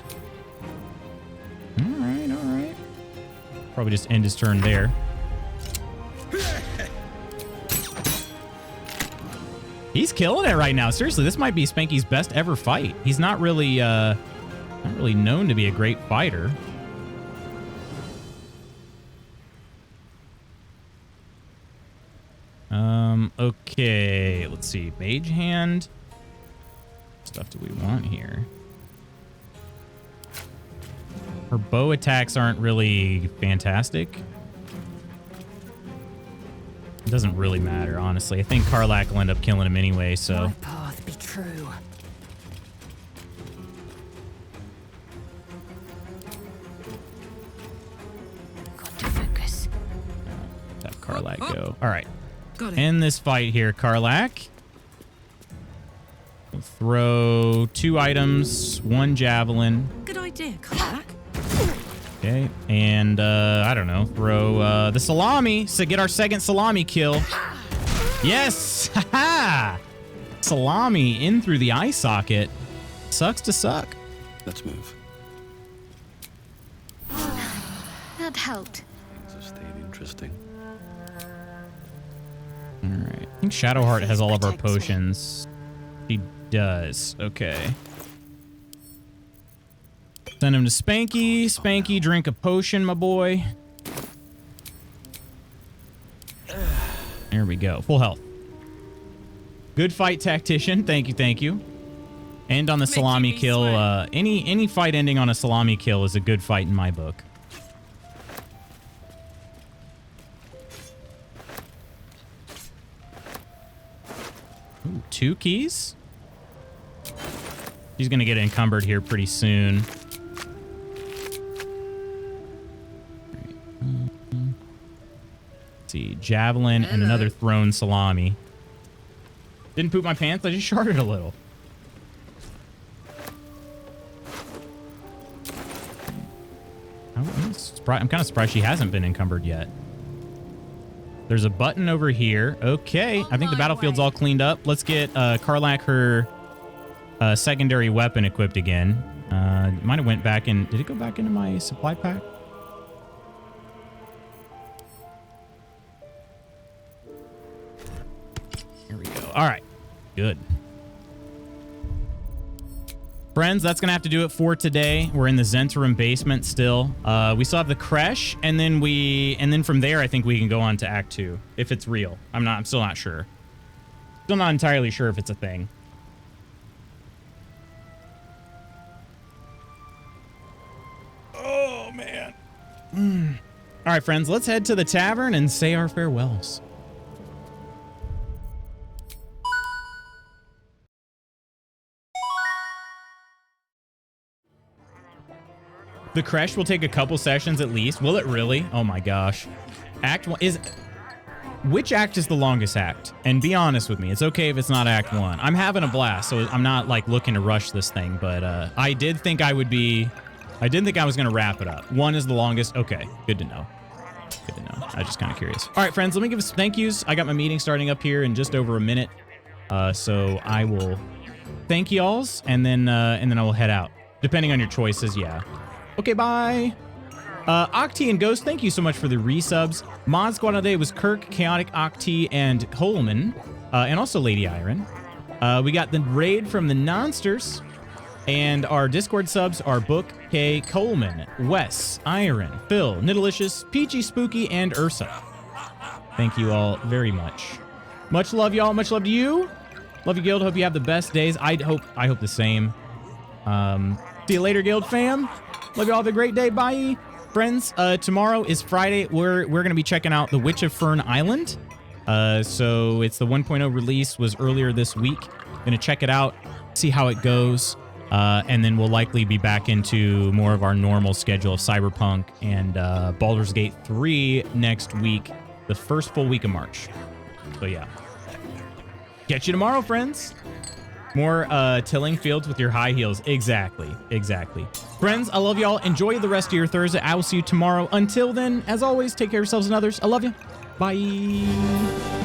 A: All right. Probably just end his turn there. He's killing it right now. Seriously, this might be Spanky's best ever fight. He's not really known to be a great fighter. Okay. Let's see. Mage Hand. What stuff do we want here? Her bow attacks aren't really fantastic. It doesn't really matter, honestly. I think Karlak will end up killing him anyway, so...
C: My path be true. Got to focus.
A: Have Karlak go. All right.
F: Got it.
A: End this fight here, Karlak. We'll throw 2 items, 1 javelin.
F: Good idea, Karlak.
A: Okay, and I don't know, throw the salami to get our second salami kill. Yes! Ha-ha! Salami in through the eye socket. Sucks to suck.
I: Let's move.
G: That helped.
I: Things have stayed interesting.
A: All right. I think Shadowheart has all of our potions. She does. Okay. Send him to Spanky. Spanky, drink a potion, my boy. There we go. Full health. Good fight, Tactician. Thank you. End on the salami kill. Any fight ending on a salami kill is a good fight in my book. Ooh, 2 keys? He's going to get encumbered here pretty soon. Let's see, javelin and another thrown salami. Didn't poop my pants, I just sharded a little. I'm kind of surprised she hasn't been encumbered yet. There's a button over here. Okay, I think the battlefield's all cleaned up. Let's get Karlak her secondary weapon equipped again. Might have went back in. Did it go back into my supply pack? Here we go. All right. Good. Friends, that's gonna have to do it for today. We're in the Zentarum basement still. We still have the creche, and then from there, I think we can go on to Act 2 if it's real. I'm still not sure. Still not entirely sure if it's a thing. Oh man. All right, friends, let's head to the tavern and say our farewells. The creche will take a couple sessions at least. Will it really? Oh my gosh. Act 1 is... Which act is the longest act? And be honest with me. It's okay if it's not Act 1. I'm having a blast, so I'm not like looking to rush this thing, but I did think I would be... I didn't think I was going to wrap it up. 1 is the longest. Okay, good to know. Good to know. I was just kind of curious. All right, friends, let me give us thank yous. I got my meeting starting up here in just over a minute. So I will thank y'alls, and then I will head out. Depending on your choices, yeah. Okay, bye. Octi and Ghost, thank you so much for the resubs. Mod Squad today was Kirk, Chaotic, Octi, and Coleman, and also Lady Iron. We got the raid from the Nonsters, and our Discord subs are Book, K, Coleman, Wes, Iron, Phil, Nidalicious, Peachy, Spooky, and Ursa. Thank you all very much. Much love, y'all. Much love to you. Love you, Guild. Hope you have the best days. I hope the same. See you later, Guild fam. Love you all. Have a great day. Bye. Friends, tomorrow is Friday. We're going to be checking out The Witch of Fern Island. So it's the 1.0 release, was earlier this week. Going to check it out, see how it goes. And then we'll likely be back into more of our normal schedule of Cyberpunk and Baldur's Gate 3 next week, the first full week of March. So yeah. Catch you tomorrow, friends. More tilling fields with your high heels. Exactly. Exactly. Friends, I love y'all. Enjoy the rest of your Thursday. I will see you tomorrow. Until then, as always, take care of yourselves and others. I love you. Bye.